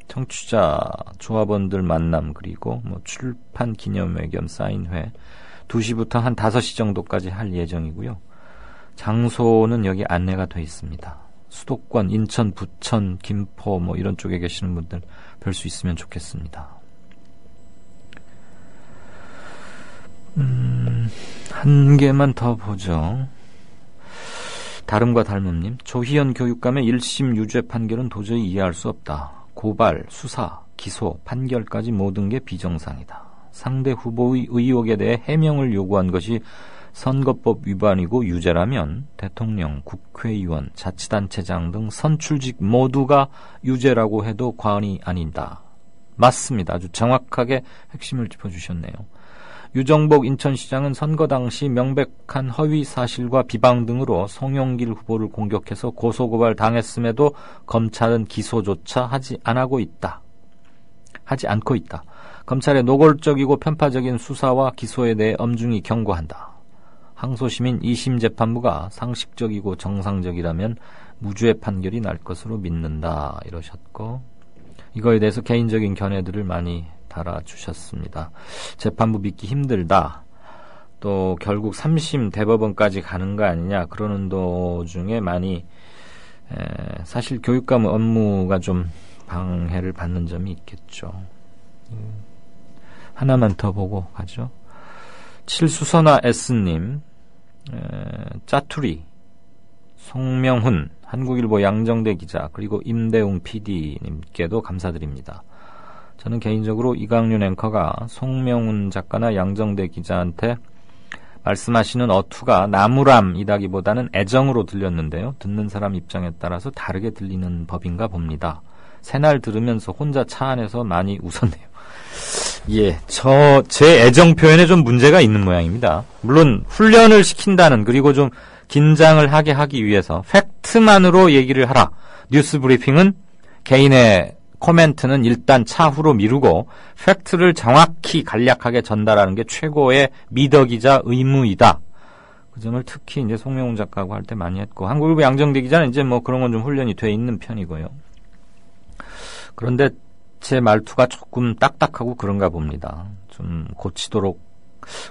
청취자 조합원들 만남, 그리고 뭐 출판 기념회 겸 사인회 2시부터 한 5시 정도까지 할 예정이고요. 장소는 여기 안내가 돼 있습니다. 수도권, 인천, 부천, 김포 뭐 이런 쪽에 계시는 분들 뵐 수 있으면 좋겠습니다. 한 개만 더 보죠. 다름과 닮음님, 조희연 교육감의 1심 유죄 판결은 도저히 이해할 수 없다. 고발, 수사, 기소, 판결까지 모든 게 비정상이다. 상대 후보의 의혹에 대해 해명을 요구한 것이 선거법 위반이고 유죄라면 대통령, 국회의원, 자치단체장 등 선출직 모두가 유죄라고 해도 과언이 아니다. 맞습니다. 아주 정확하게 핵심을 짚어주셨네요. 유정복 인천시장은 선거 당시 명백한 허위 사실과 비방 등으로 송영길 후보를 공격해서 고소고발 당했음에도 검찰은 기소조차 하지 않고 있다. 검찰의 노골적이고 편파적인 수사와 기소에 대해 엄중히 경고한다. 항소심인 2심 재판부가 상식적이고 정상적이라면 무죄 판결이 날 것으로 믿는다. 이러셨고, 이거에 대해서 개인적인 견해들을 많이 달아주셨습니다. 재판부 믿기 힘들다. 또 결국 3심 대법원까지 가는 거 아니냐, 그러는 도중에 많이 사실 교육감 업무가 좀 방해를 받는 점이 있겠죠. 하나만 더 보고 가죠. 칠수선아 S님, 짜투리, 송명훈, 한국일보 양정대 기자, 그리고 임대웅 PD님께도 감사드립니다. 저는 개인적으로 이강윤 앵커가 송명훈 작가나 양정대 기자한테 말씀하시는 어투가 나무람이다기보다는 애정으로 들렸는데요. 듣는 사람 입장에 따라서 다르게 들리는 법인가 봅니다. 새날 들으면서 혼자 차 안에서 많이 웃었네요. 예, 제 애정 표현에 좀 문제가 있는 모양입니다. 물론 훈련을 시킨다는, 그리고 좀 긴장을 하게 하기 위해서 팩트만으로 얘기를 하라. 뉴스 브리핑은 개인의 코멘트는 일단 차후로 미루고 팩트를 정확히 간략하게 전달하는 게 최고의 미덕이자 의무이다. 그 점을 특히 이제 송명훈 작가하고 할 때 많이 했고, 한국일보 양정대 기자는 이제 뭐 그런 건 좀 훈련이 돼 있는 편이고요. 그런데 제 말투가 조금 딱딱하고 그런가 봅니다. 좀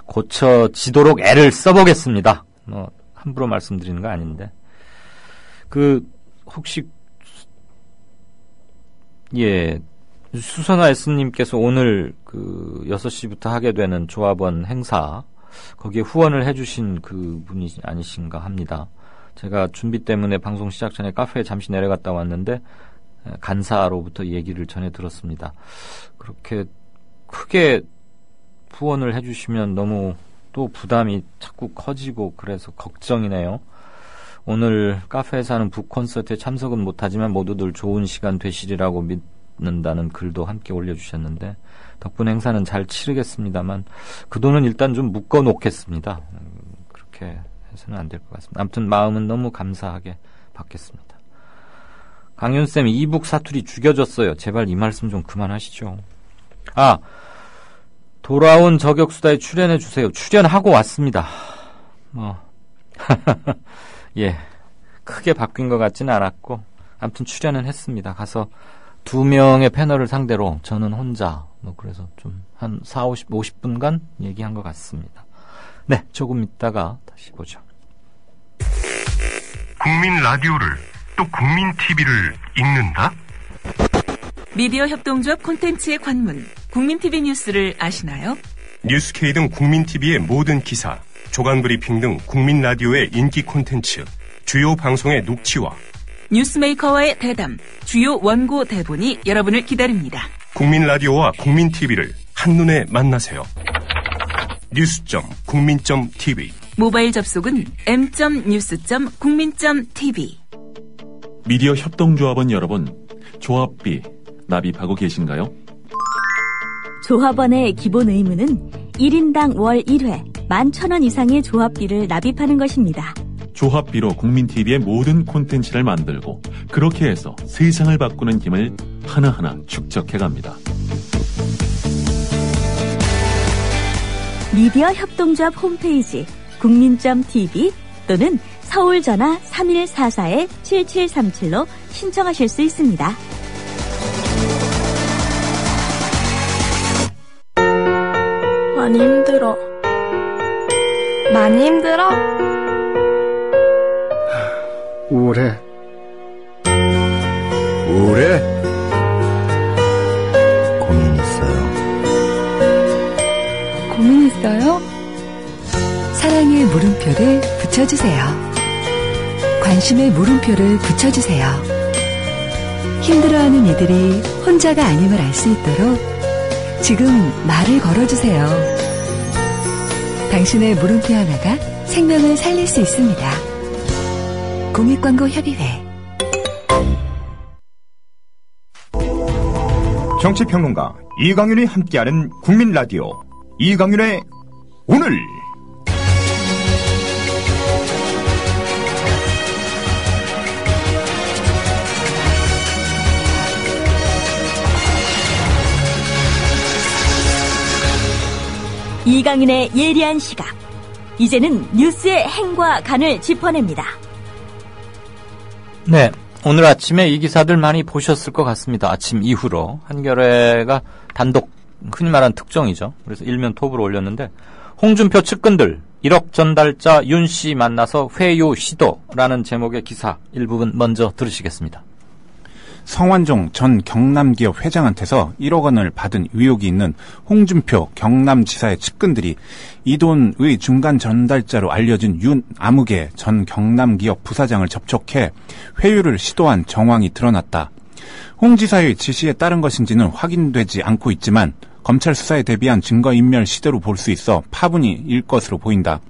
고쳐지도록 애를 써보겠습니다. 뭐 함부로 말씀드리는 거 아닌데, 혹시 예, 수선아 S님께서 오늘 6시부터 하게 되는 조합원 행사, 거기에 후원을 해주신 그 분이 아니신가 합니다. 제가 준비 때문에 방송 시작 전에 카페에 잠시 내려갔다 왔는데, 간사로부터 얘기를 전해 들었습니다. 그렇게 크게 후원을 해주시면 너무 또 부담이 자꾸 커지고 그래서 걱정이네요. 오늘 카페에서 하는 북콘서트에 참석은 못하지만 모두들 좋은 시간 되시리라고 믿는다는 글도 함께 올려주셨는데 덕분에 행사는 잘 치르겠습니다만 그 돈은 일단 좀 묶어놓겠습니다. 그렇게 해서는 안 될 것 같습니다. 아무튼 마음은 너무 감사하게 받겠습니다. 강윤쌤, 이북 사투리 죽여줬어요. 제발 이 말씀 좀 그만하시죠. 돌아온 저격수다에 출연해주세요. 출연하고 왔습니다. 예, 크게 바뀐 것 같지는 않았고 아무튼 출연은 했습니다. 가서 2명의 패널을 상대로 저는 혼자 그래서 좀 한 50분간 얘기한 것 같습니다. 네, 조금 있다가 다시 보죠. 국민 라디오를 또 국민 TV를 읽는다? 미디어 협동조합 콘텐츠의 관문 국민TV 뉴스를 아시나요? 뉴스K 등 국민TV의 모든 기사, 조간 브리핑 등 국민 라디오의 인기 콘텐츠, 주요 방송의 녹취와 뉴스메이커와의 대담, 주요 원고 대본이 여러분을 기다립니다. 국민 라디오와 국민 TV를 한눈에 만나세요. news.국민.tv 모바일 접속은 m.news.국민.tv. 미디어 협동조합원 여러분, 조합비 납입하고 계신가요? 조합원의 기본 의무는 1인당 월 1회 11,000원 이상의 조합비를 납입하는 것입니다. 조합비로 국민TV의 모든 콘텐츠를 만들고 그렇게 해서 세상을 바꾸는 힘을 하나하나 축적해갑니다. 미디어 협동조합 홈페이지 국민.tv 또는 서울 전화 3144-7737로 신청하실 수 있습니다. 많이 힘들어. 많이 힘들어? 우울해. 고민 있어요. 고민 있어요? 사랑의 물음표를 붙여주세요. 관심의 물음표를 붙여주세요. 힘들어하는 이들이 혼자가 아님을 알 수 있도록 지금 말을 걸어주세요. 당신의 물음표 하나가 생명을 살릴 수 있습니다. 공익광고협의회. 정치평론가 이강윤이 함께하는 국민라디오 이강윤의 오늘. 이강윤의 예리한 시각. 이제는 뉴스의 행과 간을 짚어냅니다. 네, 오늘 아침에 이 기사들 많이 보셨을 것 같습니다. 아침 이후로 한겨레가 단독, 흔히 말하는 특정이죠. 그래서 일면 톱으로 올렸는데 홍준표 측근들 1억 전달자 윤 씨 만나서 회유 시도라는 제목의 기사 일부분 먼저 들으시겠습니다. 성완종 전 경남기업 회장한테서 1억 원을 받은 의혹이 있는 홍준표 경남지사의 측근들이 이 돈의 중간 전달자로 알려진 윤 아무개 전 경남기업 부사장을 접촉해 회유를 시도한 정황이 드러났다. 홍 지사의 지시에 따른 것인지는 확인되지 않고 있지만 검찰 수사에 대비한 증거인멸 시대로 볼 수 있어 파문이 것으로 보인다.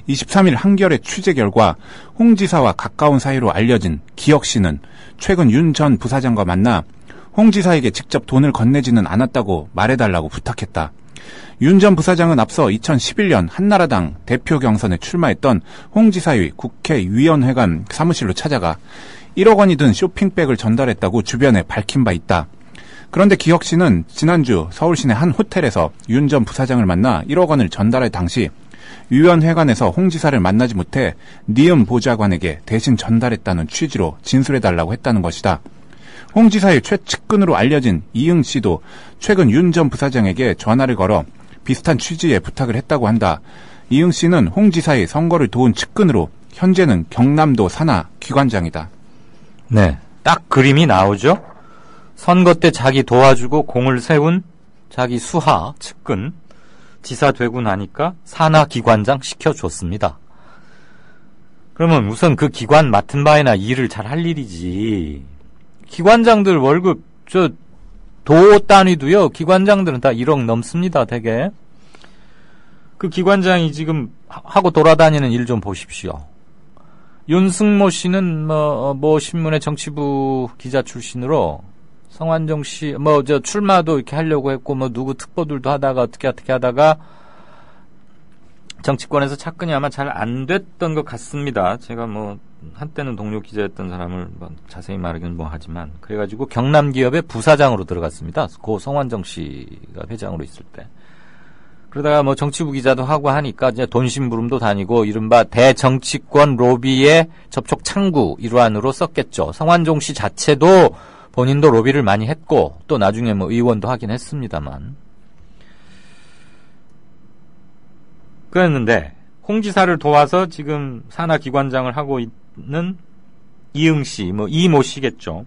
23일 한겨레 취재 결과 홍 지사와 가까운 사이로 알려진 기혁 씨는 최근 윤 전 부사장과 만나 홍 지사에게 직접 돈을 건네지는 않았다고 말해달라고 부탁했다. 윤 전 부사장은 앞서 2011년 한나라당 대표 경선에 출마했던 홍 지사의 국회위원회관 사무실로 찾아가 1억 원이 든 쇼핑백을 전달했다고 주변에 밝힌 바 있다. 그런데 기혁 씨는 지난주 서울 시내 한 호텔에서 윤 전 부사장을 만나 1억 원을 전달할 당시 위원회관에서 홍 지사를 만나지 못해 니은 보좌관에게 대신 전달했다는 취지로 진술해달라고 했다는 것이다. 홍 지사의 최측근으로 알려진 이응 씨도 최근 윤 전 부사장에게 전화를 걸어 비슷한 취지의 부탁을 했다고 한다. 이응 씨는 홍 지사의 선거를 도운 측근으로 현재는 경남도 산하 기관장이다. 네, 딱 그림이 나오죠. 선거 때 자기 도와주고 공을 세운 자기 수하 측근 지사 되고 나니까 산하 기관장 시켜줬습니다. 그러면 우선 그 기관 맡은 바에나 일을 잘 할 일이지. 기관장들 월급 도 단위도요. 기관장들은 다 1억 넘습니다. 대개. 그 기관장이 지금 하고 돌아다니는 일 좀 보십시오. 윤승모 씨는 뭐 신문의 정치부 기자 출신으로 성완종 씨 출마도 이렇게 하려고 했고 누구 특보들도 하다가 어떻게 하다가 정치권에서 착근이 아마 잘 안 됐던 것 같습니다. 제가 한때는 동료 기자였던 사람을 자세히 말하기는 하지만 그래가지고 경남 기업의 부사장으로 들어갔습니다. 고 성완종 씨가 회장으로 있을 때. 그러다가 정치부 기자도 하고 하니까 이제 돈심부름도 다니고 이른바 대정치권 로비의 접촉 창구 일환으로 썼겠죠. 성완종 씨 자체도 본인도 로비를 많이 했고 또 나중에 의원도 하긴 했습니다만. 그랬는데 홍 지사를 도와서 지금 산하 기관장을 하고 있는 이응 씨, 이모 씨겠죠.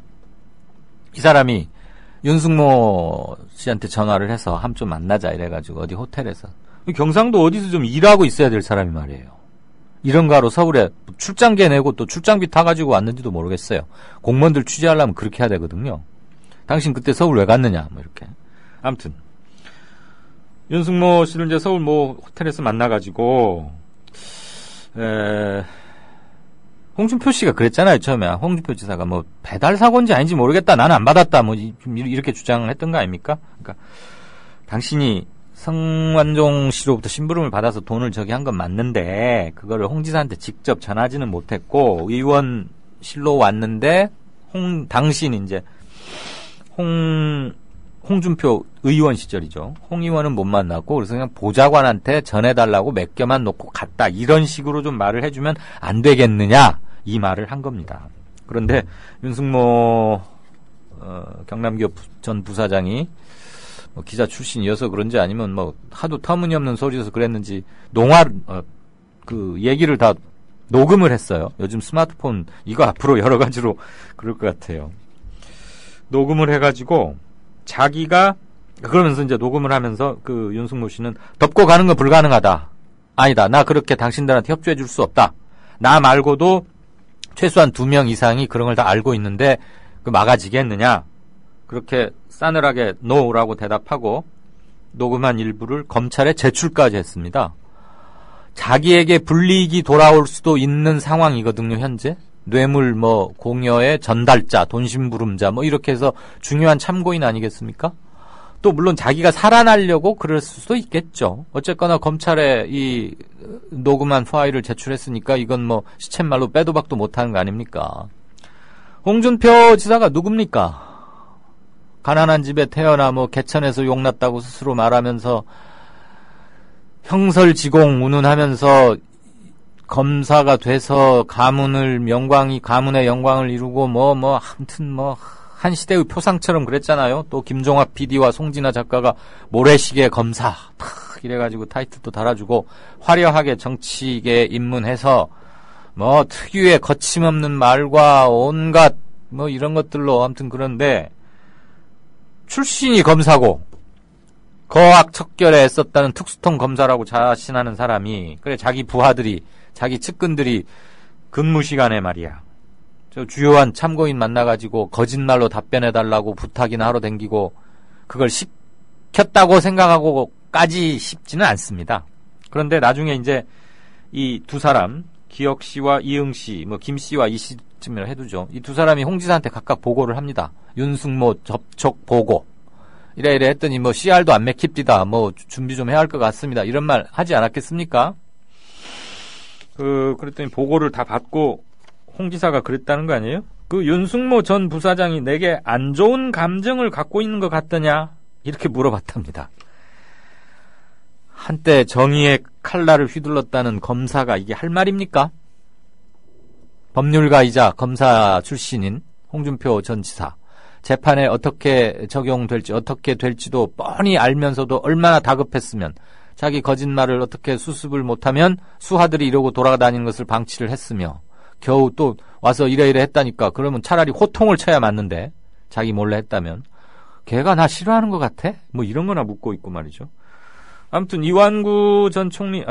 이 사람이 윤승모 씨한테 전화를 해서 함 좀 만나자 이래가지고 어디 호텔에서 경상도 어디서 좀 일하고 있어야 될 사람이 말이에요. 이런가로 서울에 출장계 내고 또 출장비 타가지고 왔는지도 모르겠어요. 공무원들 취재하려면 그렇게 해야 되거든요. 당신 그때 서울 왜 갔느냐 이렇게. 아무튼 윤승모 씨를 이제 서울 호텔에서 만나가지고 홍준표 씨가 그랬잖아요. 처음에 홍준표 지사가 배달 사고인지 아닌지 모르겠다. 나는 안 받았다. 이렇게 주장을 했던 거 아닙니까? 그러니까 당신이 성완종 씨로부터 심부름을 받아서 돈을 저기 한 건 맞는데 그거를 홍 지사한테 직접 전하지는 못했고 의원실로 왔는데 당신 이제 홍준표 의원 시절이죠. 홍 의원은 못 만났고 그래서 그냥 보좌관한테 전해달라고 몇 개만 놓고 갔다. 이런 식으로 좀 말을 해주면 안 되겠느냐 이 말을 한 겁니다. 그런데 윤승모 경남기업 전 부사장이 기자 출신이어서 그런지 아니면 하도 터무니없는 소리여서 그랬는지 그 얘기를 다 녹음을 했어요. 요즘 스마트폰 이거 앞으로 여러 가지로 그럴 것 같아요. 녹음을 해가지고 자기가 그러면서 이제 녹음을 하면서 그 윤승모 씨는 덮고 가는 건 불가능하다. 아니다. 나 그렇게 당신들한테 협조해 줄 수 없다. 나 말고도 최소한 2명 이상이 그런 걸 다 알고 있는데 그 막아지겠느냐. 그렇게 싸늘하게 노라고 대답하고 녹음한 일부를 검찰에 제출까지 했습니다. 자기에게 불이익이 돌아올 수도 있는 상황이거든요. 현재. 뇌물 공여의 전달자, 돈심부름자 이렇게 해서 중요한 참고인 아니겠습니까? 또 물론 자기가 살아나려고 그럴 수도 있겠죠. 어쨌거나 검찰에 이 녹음한 파일을 제출했으니까 이건 시쳇말로 빼도 박도 못하는 거 아닙니까? 홍준표 지사가 누굽니까? 가난한 집에 태어나 개천에서 용났다고 스스로 말하면서 형설지공 운운하면서 검사가 돼서 가문의 영광을 이루고 아무튼 한 시대의 표상처럼 그랬잖아요. 또 김종학 PD와 송진아 작가가 모래시계 검사 탁 이래가지고 타이틀도 달아주고 화려하게 정치계에 입문해서 특유의 거침없는 말과 온갖 이런 것들로 아무튼 그런데 출신이 검사고 거악척결에 애썼다는 특수통 검사라고 자신하는 사람이 그래 자기 부하들이 자기 측근들이 근무 시간에 말이야 저 주요한 참고인 만나가지고 거짓말로 답변해달라고 부탁이나 하러 댕기고 그걸 시켰다고 생각하고까지 쉽지는 않습니다. 그런데 나중에 이제 이 두 사람 기혁 씨와 이응 씨, 김 씨와 이 씨쯤이라 해두죠. 이 두 사람이 홍 지사한테 각각 보고를 합니다. 윤승모 접촉 보고. 이래 했더니 CR도 안 맥힙디다. 준비 좀 해야 할 것 같습니다. 이런 말 하지 않았겠습니까? 그랬더니 보고를 다 받고 홍 지사가 그랬다는 거 아니에요? 그 윤승모 전 부사장이 내게 안 좋은 감정을 갖고 있는 것 같더냐? 이렇게 물어봤답니다. 한때 정의의 칼날을 휘둘렀다는 검사가 이게 할 말입니까? 법률가이자 검사 출신인 홍준표 전 지사. 재판에 어떻게 적용될지 어떻게 될지도 뻔히 알면서도 얼마나 다급했으면 자기 거짓말을 어떻게 수습을 못하면 수하들이 이러고 돌아다니는 것을 방치를 했으며 겨우 또 와서 이래 했다니까 그러면 차라리 호통을 쳐야 맞는데 자기 몰래 했다면 걔가 나 싫어하는 것 같아? 이런 거나 묻고 있고 말이죠. 아무튼 이완구 전 총리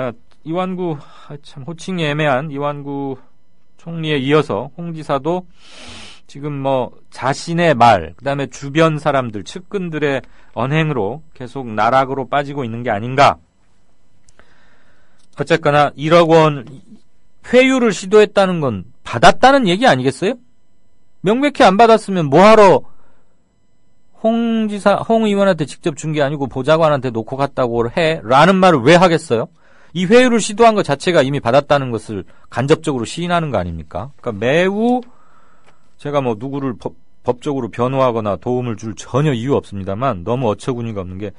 참 호칭이 애매한 이완구 총리에 이어서 홍 지사도 지금 뭐 자신의 말, 그다음에 주변 사람들, 측근들의 언행으로 계속 나락으로 빠지고 있는 게 아닌가. 어쨌거나 1억 원 회유를 시도했다는 건 받았다는 얘기 아니겠어요? 명백히 안 받았으면 뭐하러 홍 의원한테 직접 준 게 아니고 보좌관한테 놓고 갔다고 해? 라는 말을 왜 하겠어요? 이 회유를 시도한 것 자체가 이미 받았다는 것을 간접적으로 시인하는 거 아닙니까? 그러니까 매우 제가 뭐 누구를 법적으로 변호하거나 도움을 줄 전혀 이유 없습니다만 너무 어처구니가 없는 게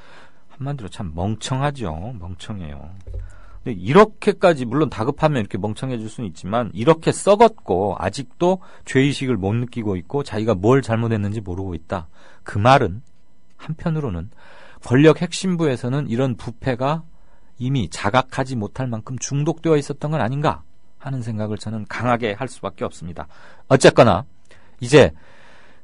한마디로 참 멍청하죠. 멍청해요. 근데 이렇게까지 물론 다급하면 이렇게 멍청해질 수는 있지만 이렇게 썩었고 아직도 죄의식을 못 느끼고 있고 자기가 뭘 잘못했는지 모르고 있다. 그 말은 한편으로는 권력 핵심부에서는 이런 부패가 이미 자각하지 못할 만큼 중독되어 있었던 건 아닌가 하는 생각을 저는 강하게 할 수밖에 없습니다. 어쨌거나 이제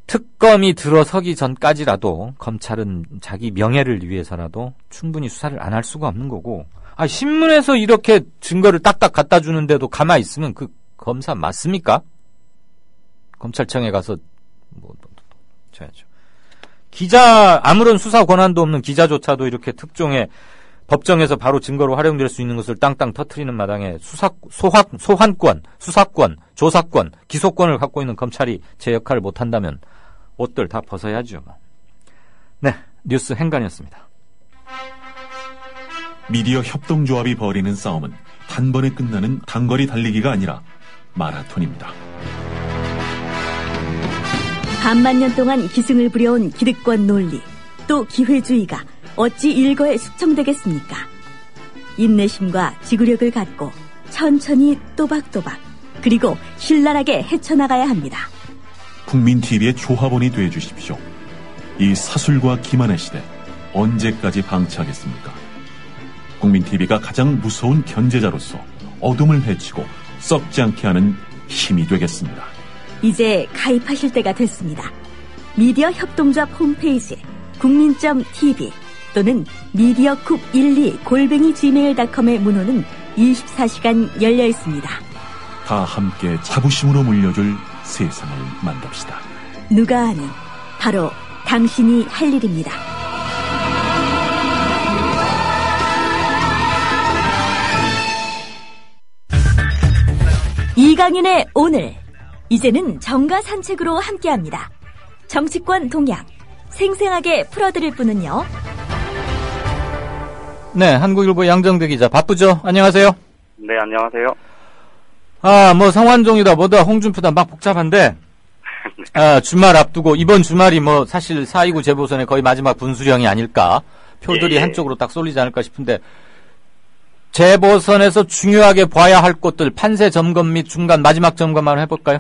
특검이 들어서기 전까지라도 검찰은 자기 명예를 위해서라도 충분히 수사를 안 할 수가 없는 거고, 신문에서 이렇게 증거를 딱딱 갖다 주는데도 가만히 있으면 그 검사 맞습니까? 검찰청에 가서 줘야죠. 기자, 아무런 수사 권한도 없는 기자조차도 이렇게 특종에 법정에서 바로 증거로 활용될 수 있는 것을 땅땅 터트리는 마당에 소환권, 수사권, 조사권, 기소권을 갖고 있는 검찰이 제 역할을 못한다면 옷들 다 벗어야죠. 네, 뉴스 행간이었습니다. 미디어 협동조합이 벌이는 싸움은 단번에 끝나는 단거리 달리기가 아니라 마라톤입니다. 반만 년 동안 기승을 부려온 기득권 논리, 또 기회주의가 어찌 일거에 숙청되겠습니까? 인내심과 지구력을 갖고 천천히 또박또박 그리고 신랄하게 헤쳐나가야 합니다. 국민TV의 조합원이 되어주십시오. 이 사술과 기만의 시대 언제까지 방치하겠습니까? 국민TV가 가장 무서운 견제자로서 어둠을 헤치고 썩지 않게 하는 힘이 되겠습니다. 이제 가입하실 때가 됐습니다. 미디어 협동조합 홈페이지 국민.tv 또는 mediacoup12@gmail.com의 문호는 24시간 열려 있습니다. 다 함께 자부심으로 물려줄 세상을 만듭시다. 누가 아는 바로 당신이 할 일입니다. 이강윤의 오늘, 이제는 정가 산책으로 함께합니다. 정치권 동향 생생하게 풀어드릴 분은요. 네, 한국일보 양정대 기자 바쁘죠? 안녕하세요. 네, 안녕하세요. 성완종이다 뭐다 홍준표다 막 복잡한데 주말 앞두고 이번 주말이 사실 4.29 재보선의 거의 마지막 분수령이 아닐까, 표들이 한쪽으로 딱 쏠리지 않을까 싶은데, 재보선에서 중요하게 봐야 할 것들 판세 점검 및 중간 마지막 점검만 해볼까요?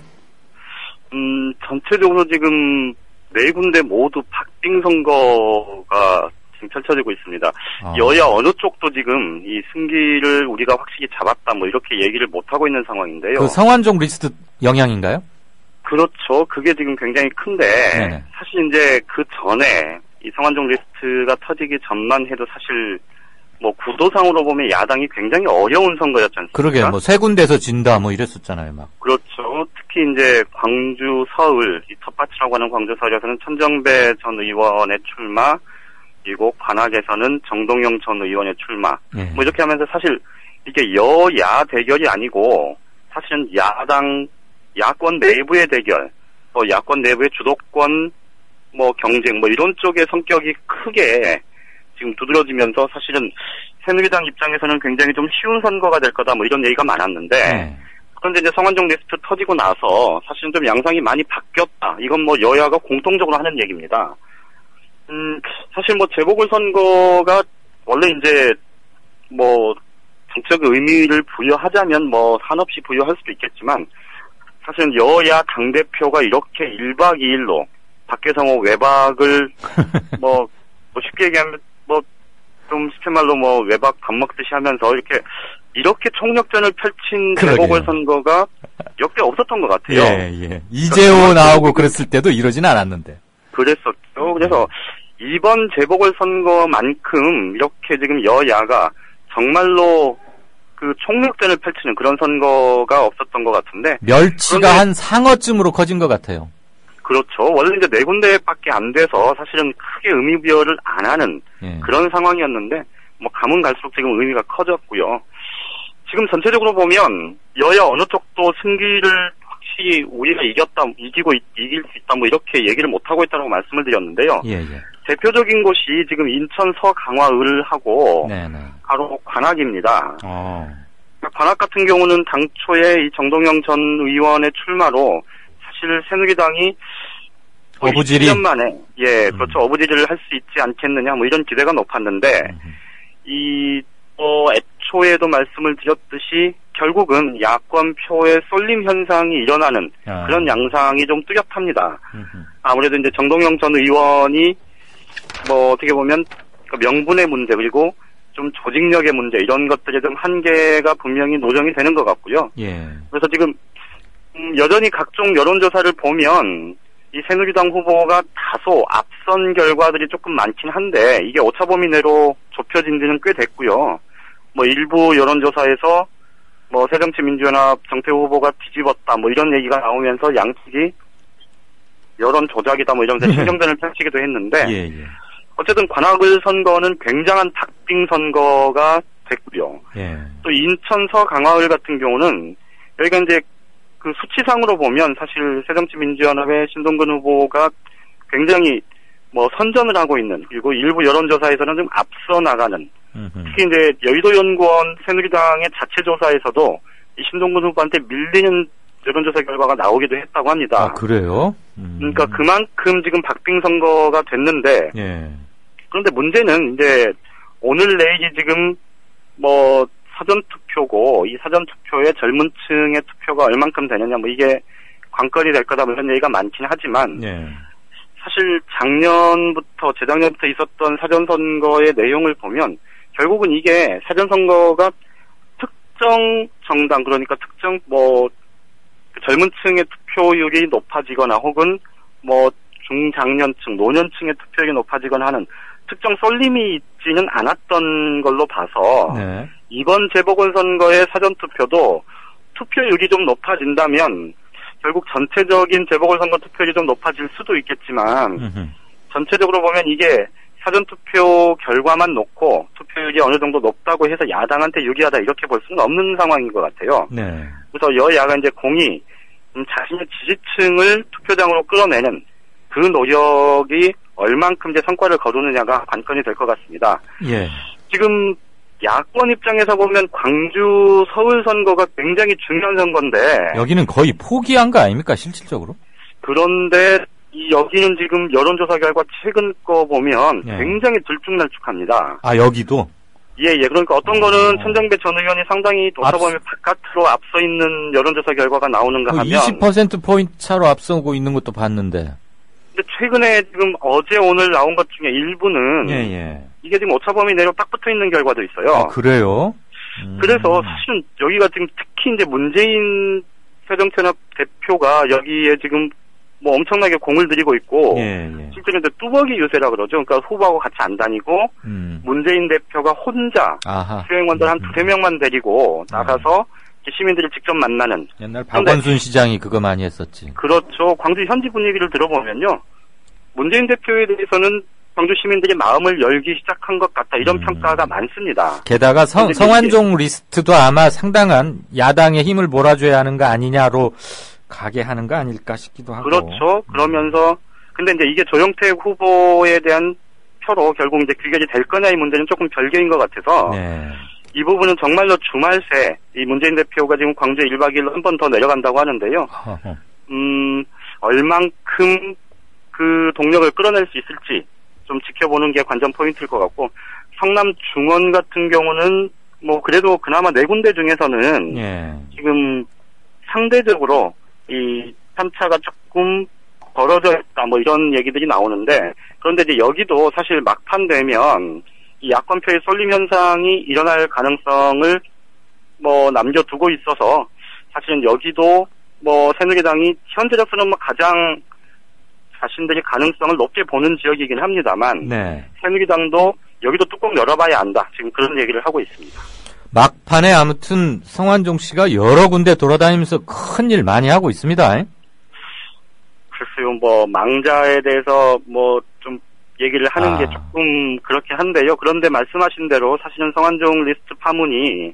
전체적으로 지금 네 군데 모두 박빙 선거가 지금 펼쳐지고 있습니다. 여야 어느 쪽도 지금 이 승기를 우리가 확실히 잡았다 이렇게 얘기를 못하고 있는 상황인데요. 그 성완종 리스트 영향인가요? 그렇죠. 그게 지금 굉장히 큰데, 네네. 사실 이제 그 전에 이 성완종 리스트가 터지기 전만 해도 사실 구도상으로 보면 야당이 굉장히 어려운 선거였지 않습니까? 그러게, 세 군데에서 진다 이랬었잖아요, 막. 그렇죠. 특히 이제 광주, 서울, 이 텃밭이라고 하는 광주, 서울에서는 천정배 전 의원의 출마, 그리고 관악에서는 정동영 전 의원의 출마. 이렇게 하면서 사실 이게 여야 대결이 아니고 사실은 야권 내부의 대결, 야권 내부의 주도권, 경쟁, 이런 쪽의 성격이 크게 지금 두드러지면서 사실은 새누리당 입장에서는 굉장히 좀 쉬운 선거가 될 거다, 이런 얘기가 많았는데, 그런데 이제 성완종 리스트 터지고 나서 사실은 좀 양상이 많이 바뀌었다. 이건 여야가 공통적으로 하는 얘기입니다. 사실 재보궐선거가 원래 이제 정책 의미를 부여하자면 한없이 부여할 수도 있겠지만, 사실은 여야 당대표가 이렇게 1박 2일로 박계성호 외박을 쉽게 얘기하면 좀 쉽게 말로 외박 밥 먹듯이 하면서 이렇게 총력전을 펼친 재보궐선거가 역대 없었던 것 같아요. 예. 이재호 나오고 그랬을 때도 이러진 않았는데. 그랬었죠. 그래서 이번 재보궐선거만큼 이렇게 지금 여야가 정말로 그 총력전을 펼치는 그런 선거가 없었던 것 같은데, 멸치가 한 상어쯤으로 커진 것 같아요. 그렇죠. 원래 이제 4군데밖에 안 돼서 사실은 크게 의미 부여를 안 하는 그런 상황이었는데 뭐 가면 갈수록 지금 의미가 커졌고요. 지금 전체적으로 보면 여야 어느 쪽도 승기를 확실히 우리가 이길 수 있다 뭐 이렇게 얘기를 못 하고 있다고 말씀을 드렸는데요. 대표적인 곳이 지금 인천 서강화을하고 바로 관악입니다. 관악 같은 경우는 당초에 이 정동영 전 의원의 출마로 사실 새누리당이 어부지리 1년 만에 그렇죠. 어부지리를 할 수 있지 않겠느냐 뭐 이런 기대가 높았는데 애초에도 말씀을 드렸듯이 결국은 야권표의 쏠림 현상이 일어나는 그런 양상이 좀 뚜렷합니다. 아무래도 이제 정동영 전 의원이 뭐 어떻게 보면 명분의 문제 그리고 좀 조직력의 문제 이런 것들에 좀 한계가 분명히 노정이 되는 것 같고요. 그래서 지금 여전히 각종 여론조사를 보면 이 새누리당 후보가 다소 앞선 결과들이 조금 많긴 한데 이게 오차 범위 내로 좁혀진 지는 꽤 됐고요. 뭐 일부 여론조사에서 뭐 새정치민주연합 정태호 후보가 뒤집었다 뭐 이런 얘기가 나오면서 양측이 여론 조작이다 뭐 이러면서 신경전을 펼치기도 했는데 어쨌든 관악을 선거는 굉장한 박빙 선거가 됐고요. 또 인천 서강화을 같은 경우는 여기가 이제 그 수치상으로 보면 사실 새정치민주연합의 신동근 후보가 굉장히 뭐 선전을 하고 있는 그리고 일부 여론조사에서는 좀 앞서 나가는 특히 이제 여의도연구원 새누리당의 자체 조사에서도 이 신동근 후보한테 밀리는 여론조사 결과가 나오기도 했다고 합니다. 아, 그래요? 그러니까 그만큼 지금 박빙 선거가 됐는데 그런데 문제는 이제 오늘 내일이 지금 뭐 사전투표고 이 사전투표에 젊은 층의 투표가 얼만큼 되느냐 뭐 이게 관건이 될 거다 뭐 이런 얘기가 많긴 하지만 사실 재작년부터 있었던 사전선거의 내용을 보면 결국은 이게 사전선거가 특정 정당 그러니까 특정 뭐 젊은 층의 투표율이 높아지거나 혹은 뭐 중장년층 노년층의 투표율이 높아지거나 하는 특정 쏠림이 있지는 않았던 걸로 봐서 이번 재보궐선거의 사전투표도 투표율이 좀 높아진다면 결국 전체적인 재보궐선거 투표율이 좀 높아질 수도 있겠지만 전체적으로 보면 이게 사전투표 결과만 놓고 투표율이 어느 정도 높다고 해서 야당한테 유리하다 이렇게 볼 수는 없는 상황인 것 같아요. 그래서 여야가 이제 공히 자신의 지지층을 투표장으로 끌어내는 그 노력이 얼만큼 이제 성과를 거두느냐가 관건이 될 것 같습니다. 지금 야권 입장에서 보면 광주 서울 선거가 굉장히 중요한 선거인데 여기는 거의 포기한 거 아닙니까 실질적으로? 그런데 여기는 지금 여론조사 결과 최근 거 보면 굉장히 들쭉날쭉합니다. 아 여기도? 그러니까 어떤 거는 천정배 전 의원이 상당히 오차범위 바깥으로 앞서 있는 여론조사 결과가 나오는가 하면 20%포인트 차로 앞서고 있는 것도 봤는데 근데 최근에 지금 어제 오늘 나온 것 중에 일부는 이게 지금 오차범위 내로 딱 붙어 있는 결과도 있어요. 아, 그래요? 그래서 사실은 여기가 지금 특히 이제 문재인 새정치연합 대표가 여기에 지금 뭐 엄청나게 공을 들이고 있고 실제로 이제 뚜벅이 유세라 그러죠. 그러니까 후보하고 같이 안 다니고 문재인 대표가 혼자 수행원들 한 2-3명만 데리고 나가서 시민들을 직접 만나는. 옛날 박원순 시장이 그거 많이 했었지. 그렇죠. 광주 현지 분위기를 들어보면요. 문재인 대표에 대해서는 광주 시민들이 마음을 열기 시작한 것 같다. 이런 평가가 많습니다. 게다가 성완종 리스트도 아마 상당한 야당의 힘을 몰아줘야 하는 거 아니냐로 가게 하는 거 아닐까 싶기도 하고. 그렇죠. 그러면서 근데 이제 이게 조영태 후보에 대한 표로 결국 이제 귀결이 될 거냐의 문제는 조금 별개인 것 같아서 이 부분은 정말로 주말 새 이 문재인 대표가 지금 광주에 1박 2일로 한 번 더 내려간다고 하는데요. 얼만큼 그 동력을 끌어낼 수 있을지 좀 지켜보는 게 관전 포인트일 것 같고 성남 중원 같은 경우는 뭐 그래도 그나마 4군데 중에서는 지금 상대적으로 이 편차가 조금 벌어져 있다 뭐 이런 얘기들이 나오는데 그런데 이제 여기도 사실 막판 되면 이 야권표의 쏠림 현상이 일어날 가능성을 뭐 남겨두고 있어서 사실은 여기도 뭐 새누리당이 현재로서는 뭐 가장 자신들이 가능성을 높게 보는 지역이긴 합니다만 새누리당도 여기도 뚜껑 열어봐야 안다. 지금 그런 얘기를 하고 있습니다. 막판에 아무튼 성완종 씨가 여러 군데 돌아다니면서 큰일 많이 하고 있습니다. 글쎄요, 뭐 망자에 대해서 뭐 좀 얘기를 하는 게 조금 그렇게 한데요. 그런데 말씀하신 대로 사실은 성완종 리스트 파문이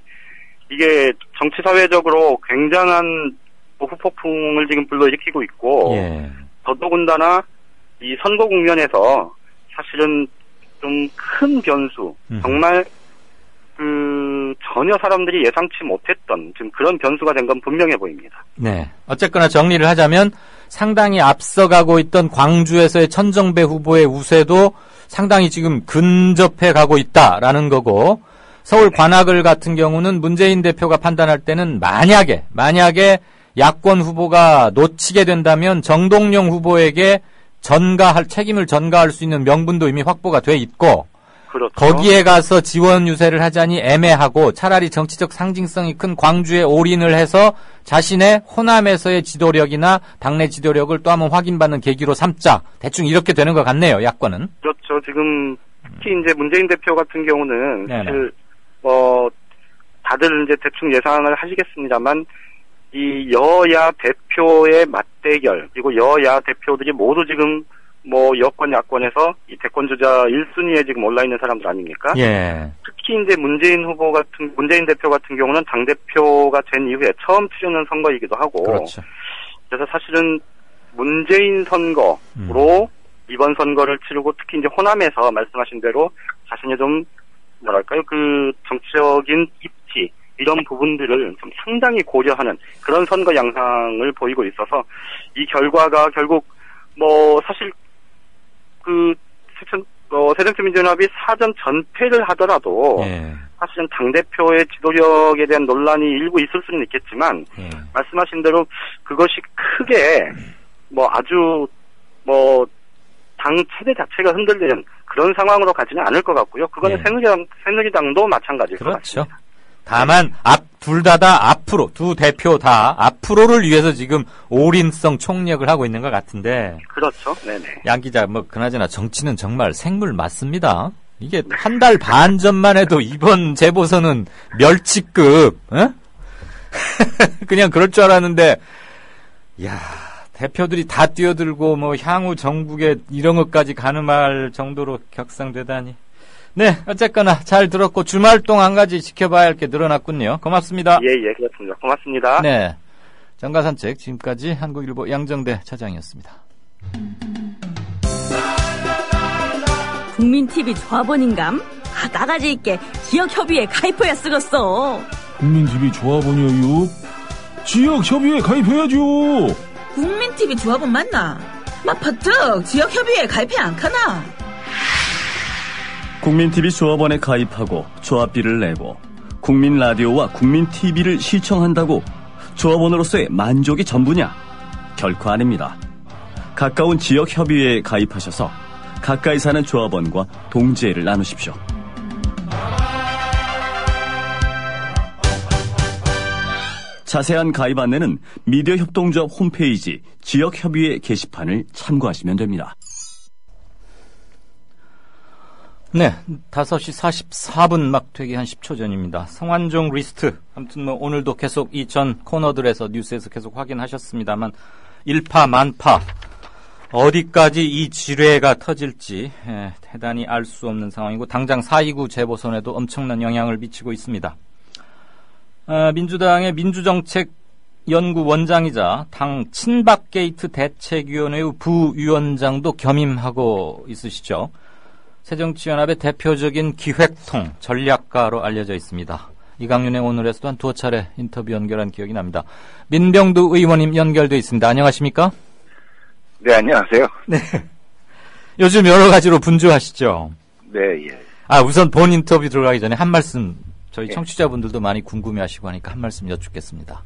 이게 정치 사회적으로 굉장한 후폭풍을 지금 불러일으키고 있고 더더군다나 이 선거 국면에서 사실은 좀 큰 변수, 정말 전혀 사람들이 예상치 못했던 지금 그런 변수가 된 건 분명해 보입니다. 네. 어쨌거나 정리를 하자면 상당히 앞서가고 있던 광주에서의 천정배 후보의 우세도 상당히 지금 근접해 가고 있다라는 거고, 서울 관악을 같은 경우는 문재인 대표가 판단할 때는 만약에 야권 후보가 놓치게 된다면 정동영 후보에게 책임을 전가할 수 있는 명분도 이미 확보가 돼 있고, 그렇죠. 거기에 가서 지원 유세를 하자니 애매하고 차라리 정치적 상징성이 큰 광주에 올인을 해서 자신의 호남에서의 지도력이나 당내 지도력을 또 한번 확인받는 계기로 삼자. 대충 이렇게 되는 것 같네요, 야권은. 그렇죠. 지금 특히 이제 문재인 대표 같은 경우는 사실 다들 이제 대충 예상을 하시겠습니다만 이 여야 대표의 맞대결, 그리고 여야 대표들이 모두 지금 뭐 여권 야권에서 이 대권 주자 1순위에 지금 올라 있는 사람들 아닙니까? 예. 특히 이제 문재인 대표 같은 경우는 당 대표가 된 이후에 처음 치르는 선거이기도 하고, 그렇죠. 그래서 사실은 문재인 선거로 이번 선거를 치르고, 특히 이제 호남에서 말씀하신 대로 자신의 좀 뭐랄까요, 그 정치적인 입지 이런 부분들을 좀 상당히 고려하는 그런 선거 양상을 보이고 있어서 이 결과가 결국 뭐 사실 새정치민주연합이 사전 전패를 하더라도 사실은 당대표의 지도력에 대한 논란이 일부 있을 수는 있겠지만 말씀하신 대로 그것이 크게 뭐 아주 뭐 당 체제 자체가 흔들리는 그런 상황으로 가지는 않을 것 같고요. 그거는 새누리당도 마찬가지일 것 같습니다. 다만 둘 다 앞으로, 두 대표 다 앞으로를 위해서 지금 올인성 총력을 하고 있는 것 같은데. 그렇죠. 네네. 양 기자, 뭐 그나저나 정치는 정말 생물 맞습니다. 이게 한 달 반 전만 해도 이번 재보선은 멸치급, 그냥 그럴 줄 알았는데, 야, 대표들이 다 뛰어들고 뭐 향후 정국에 이런 것까지 가늠할 정도로 격상되다니. 네, 어쨌거나 잘 들었고 주말 동안 한 가지 지켜봐야 할 게 늘어났군요. 고맙습니다. 예, 그렇습니다. 고맙습니다. 네, 정가산책 지금까지 한국일보 양정대 차장이었습니다. 국민TV 조합원인감? 나가지 있게 지역협의회에 가입해야 쓰겠어. 국민TV 조합원이요? 지역협의회에 가입해야죠. 국민TV 조합원 맞나? 퍼뜩 지역협의회에 가입해 안 가나? 국민TV 조합원에 가입하고 조합비를 내고 국민라디오와 국민TV를 시청한다고 조합원으로서의 만족이 전부냐? 결코 아닙니다. 가까운 지역협의회에 가입하셔서 가까이 사는 조합원과 동지애를 나누십시오. 자세한 가입 안내는 미디어협동조합 홈페이지 지역협의회 게시판을 참고하시면 됩니다. 네, 5시 44분 막 되기 한 10초 전입니다. 성완종 리스트. 아무튼 뭐 오늘도 계속 이 전 코너들에서 뉴스에서 계속 확인하셨습니다만 일파만파 어디까지 이 지뢰가 터질지 대단히 알 수 없는 상황이고 당장 4.29 재보선에도 엄청난 영향을 미치고 있습니다. 민주당의 민주정책연구원장이자 당 친박게이트 대책위원회의 부위원장도 겸임하고 있으시죠. 새정치연합의 대표적인 기획통, 전략가로 알려져 있습니다. 이강윤의 오늘에서도 한 2차례 인터뷰 연결한 기억이 납니다. 민병두 의원님 연결돼 있습니다. 안녕하십니까? 네, 안녕하세요. 네. 요즘 여러 가지로 분주하시죠? 네, 예. 우선 본 인터뷰 들어가기 전에 한 말씀, 저희 청취자분들도 많이 궁금해하시고 하니까 한 말씀 여쭙겠습니다.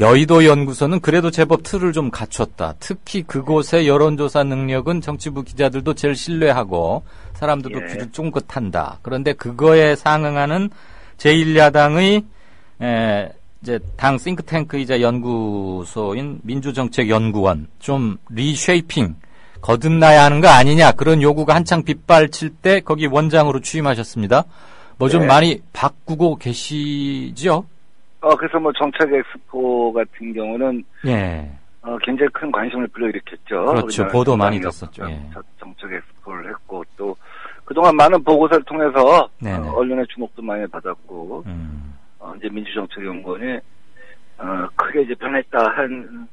여의도 연구소는 그래도 제법 틀을 좀 갖췄다. 특히 그곳의 여론조사 능력은 정치부 기자들도 제일 신뢰하고 사람들도 귀를 쫑긋한다. 그런데 그거에 상응하는 제1야당의 이제 당 싱크탱크이자 연구소인 민주정책연구원 좀 리쉐이핑 거듭나야 하는 거 아니냐 그런 요구가 한창 빗발칠 때 거기 원장으로 취임하셨습니다. 뭐 좀 많이 바꾸고 계시죠? 그래서 뭐 정책 엑스포 같은 경우는 굉장히 큰 관심을 불러일으켰죠. 그렇죠. 보도 많이 됐었죠. 예. 정책 엑스포를 했고 또 그동안 많은 보고서를 통해서 언론의 주목도 많이 받았고 이제 민주정책연구원이 크게 이제 변했다 한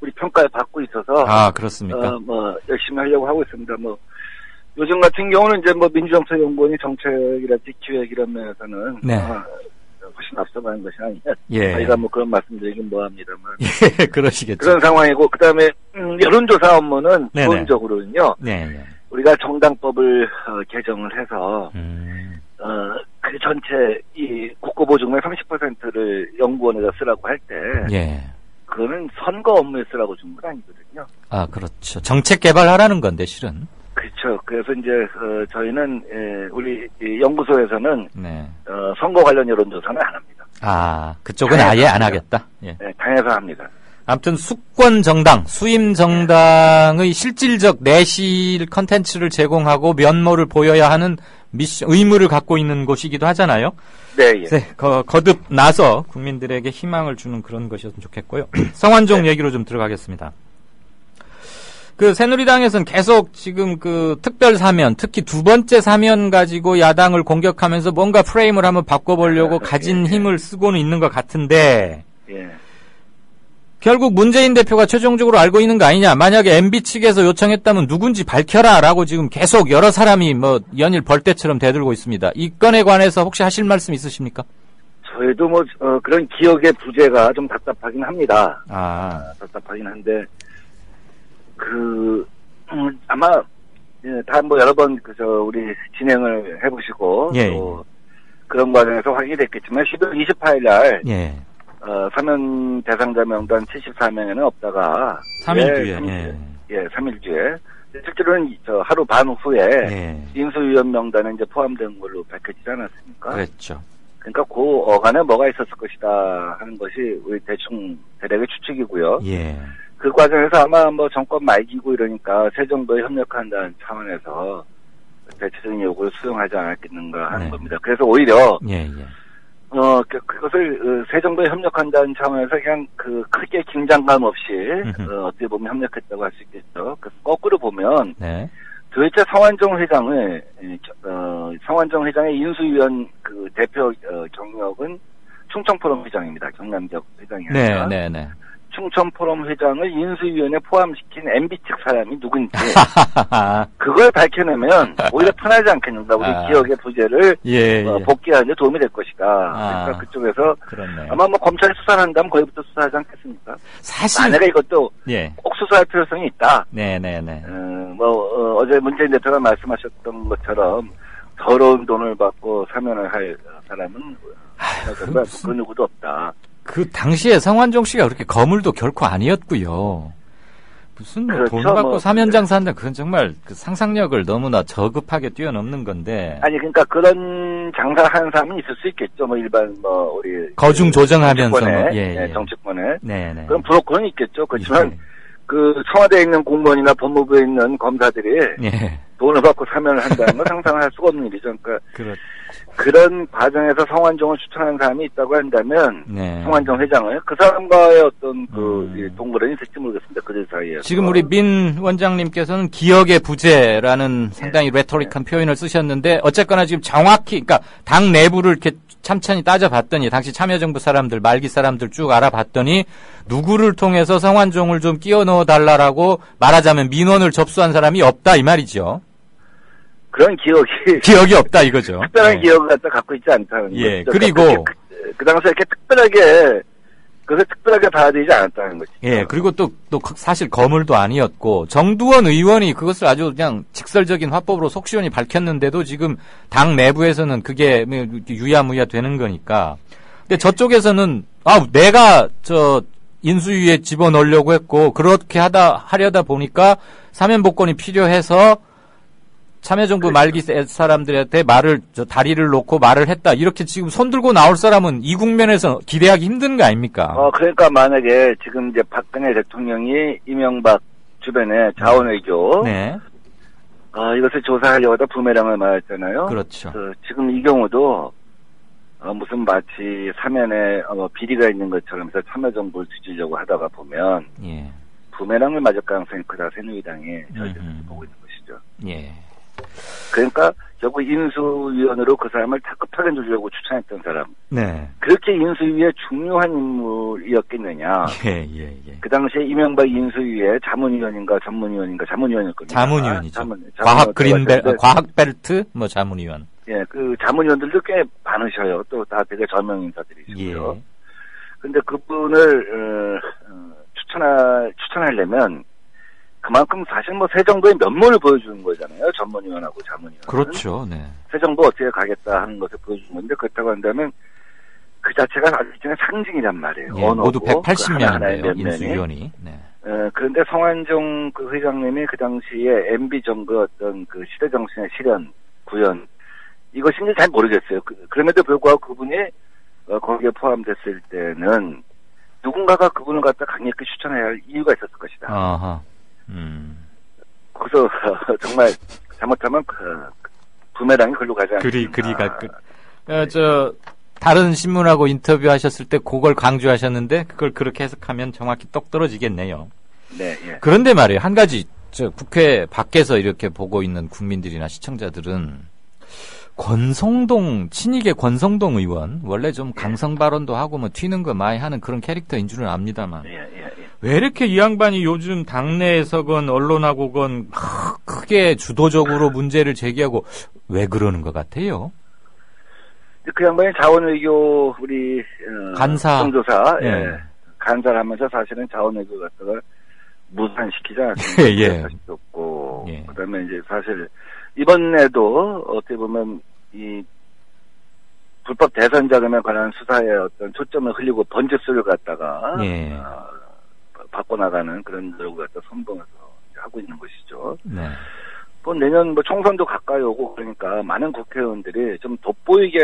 우리 평가를 받고 있어서 그렇습니까? 열심히 하려고 하고 있습니다. 요즘 같은 경우는 이제 민주정책연구원이 정책이랄지 기획 이런 면에서는 훨씬 앞서가는 것이 아니냐. 저희가 그런 말씀드리긴 뭐합니다만. 그러시겠죠. 그런 상황이고 그다음에 여론조사 업무는 기본적으로는요. 우리가 정당법을 개정을 해서 그 전체 이 국고보증금의 30%를 연구원에다 쓰라고 할 때 그거는 선거 업무에 쓰라고 준 건 아니거든요. 그렇죠. 정책 개발하라는 건데 실은. 그렇죠. 그래서 이제 저희는 우리 연구소에서는 선거 관련 여론조사는 안 합니다. 그쪽은 아예 안 하겠다. 당해서 합니다. 아무튼 수권 정당, 수임 정당의 실질적 내실 컨텐츠를 제공하고 면모를 보여야 하는 의무를 갖고 있는 곳이기도 하잖아요. 거듭 나서 국민들에게 희망을 주는 그런 것이었으면 좋겠고요. 성완종 얘기로 좀 들어가겠습니다. 새누리당에서는 계속 지금 특별 사면, 특히 두 번째 사면 가지고 야당을 공격하면서 뭔가 프레임을 한번 바꿔보려고 가진 힘을 쓰고는 있는 것 같은데, 결국 문재인 대표가 최종적으로 알고 있는 거 아니냐. 만약에 MB 측에서 요청했다면 누군지 밝혀라라고 지금 계속 여러 사람이 연일 벌떼처럼 대들고 있습니다. 이 건에 관해서 혹시 하실 말씀 있으십니까? 저희도 그런 기억의 부재가 좀 답답하긴 합니다. 답답하긴 한데, 아마, 다 여러 번, 우리 진행을 해보시고, 또, 그런 과정에서 확인이 됐겠지만, 12월 28일 날, 사면 대상자 명단 74명에는 없다가, 3일 뒤에, 3일 뒤에, 실제로는 하루 반 후에, 인수위원 명단에 이제 포함된 걸로 밝혀지지 않았습니까? 그렇죠. 그러니까 그 어간에 뭐가 있었을 것이다 하는 것이 우리 대략의 추측이고요. 그 과정에서 아마 정권 말기고 이러니까 새 정부에 협력한다는 차원에서 대체적인 요구를 수용하지 않았겠는가 하는 겁니다. 그래서 오히려 그것을 새 정부에 협력한다는 차원에서 그냥 크게 긴장감 없이 어떻게 보면 협력했다고 할 수 있겠죠. 그래서 거꾸로 보면 도대체 성완종 회장의 인수위원 대표 경력은 충청포럼 회장입니다. 경남지역 회장이 아니라. 충청포럼 회장을 인수위원회에 포함시킨 MB 측 사람이 누군지 그걸 밝혀내면 오히려 편하지 않겠는가. 우리 기억의 부재를 복귀하는 데 도움이 될 것이다. 그러니까 그쪽에서 아마 검찰이 수사를 한다면 거기부터 수사하지 않겠습니까? 사실 만약에 이것도 꼭 수사할 필요성이 있다. 어제 문재인 대표가 말씀하셨던 것처럼 더러운 돈을 받고 사면을 할 사람은 그 누구도 없다. 당시에 성완종 씨가 그렇게 거물도 결코 아니었고요. 무슨 돈 받고 사면장사 한다. 그건 정말 상상력을 너무나 저급하게 뛰어넘는 건데. 아니 그러니까 그런 장사하는 사람은 있을 수 있겠죠. 일반 우리 거중 조정하면서 정치권에. 그럼 브로커는 있겠죠. 그렇지만 청와대에 있는 공무원이나 법무부에 있는 검사들이 돈을 받고 사면을 한다는 건 상상할 수가 없는 일이죠. 그러니까 그런 과정에서 성완종을 추천한 사람이 있다고 한다면 성완종 회장을 그 사람과의 어떤 동거래는 있을지 모르겠습니다. 그들 사이에. 지금 우리 민 원장님께서는 기억의 부재라는 상당히 레토릭한 표현을 쓰셨는데 어쨌거나 지금 정확히 그러니까 당 내부를 이렇게 참찬히 따져봤더니 당시 참여정부 사람들 말기 사람들 쭉 알아봤더니 누구를 통해서 성완종을 좀 끼워 넣어 달라라고 말하자면 민원을 접수한 사람이 없다 이 말이죠. 그런 기억이 없다 이거죠. 특별한 기억을 갖고 있지 않다는 거죠. 그리고 그 당시에 이렇게 특별하게 그것을 특별하게 받아들이지 않았다는 거죠. 그리고 또 사실 거물도 아니었고 정두원 의원이 그것을 아주 그냥 직설적인 화법으로 속 시원히 밝혔는데도 지금 당 내부에서는 그게 유야무야 되는 거니까. 근데 저쪽에서는 내가 인수위에 집어넣으려고 했고 그렇게 하려다 보니까 사면복권이 필요해서 참여정부 말기 사람들한테 다리를 놓고 말을 했다. 이렇게 지금 손들고 나올 사람은 이 국면에서 기대하기 힘든 거 아닙니까? 그러니까 만약에 지금 이제 박근혜 대통령이 이명박 주변에 자원외교. 이것을 조사하려고 하다 부메랑을 맞았잖아요. 그렇죠. 지금 이 경우도, 무슨 마치 사면에 비리가 있는 것처럼 해서 참여정부를 뒤지려고 하다가 보면 예. 부메랑을 맞을 가능성이 크다 새누리당이 저희들이 보고 있는 것이죠. 예. 그러니까 결국 인수위원으로 그 사람을 다급하게 누리려고 추천했던 사람. 네. 그렇게 인수위의 중요한 인물이었겠느냐. 예. 그 당시에 이명박 인수위의 자문위원인가 전문위원인가 자문위원일 겁니다. 자문위원이죠. 과학벨트 자문위원. 예, 그 자문위원들도 꽤 많으셔요. 또 다 되게 저명 인사들이시고요. 예. 근데 그분을 추천하려면 그만큼 사실 새 정부의 면모를 보여주는 거잖아요. 전문위원하고 자문위원. 그렇죠. 네. 새 정부 어떻게 가겠다 하는 것을 보여주는 건데 그렇다고 한다면 그 자체가 일종의 상징이란 말이에요. 예, 모두 180명인데요. 인수위원이. 네. 그런데 성완종 그 회장님이 그 당시에 MB 정부 어떤 그 시대 정신의 실현, 구현 이것인지 잘 모르겠어요. 그럼에도 불구하고 그분이 거기에 포함됐을 때는 누군가가 그분을 갖다 강력히 추천해야 할 이유가 있었을 것이다. 아하. 그래서 정말 잘못하면 부메랑이 글로 가지 않습니다. 그리가 다른 신문하고 인터뷰하셨을 때 그걸 강조하셨는데 그걸 그렇게 해석하면 정확히 똑 떨어지겠네요. 네. 예. 그런데 말이에요. 한 가지 국회 밖에서 이렇게 보고 있는 국민들이나 시청자들은 친이계 권성동 의원 원래 좀 강성 발언도 하고 튀는 거 많이 하는 그런 캐릭터인 줄은 압니다만 왜 이렇게 이 양반이 요즘 당내에서건 언론하고건 크게 주도적으로 문제를 제기하고 왜 그러는 것 같아요? 그 양반이 자원외교 우리 간사 예. 간사를 하면서 사실은 자원외교 갖다가 무산시키지 않습니까? 예. 없고 그다음에 이제 사실 이번에도 어떻게 보면 이 불법 대선 자금에 관한 수사에 어떤 초점을 흘리고 번지수를 갖다가 바꿔나가는 그런 노력을 갖다 선봉해서 하고 있는 것이죠. 네. 내년 총선도 가까이 오고 그러니까 많은 국회의원들이 좀 돋보이게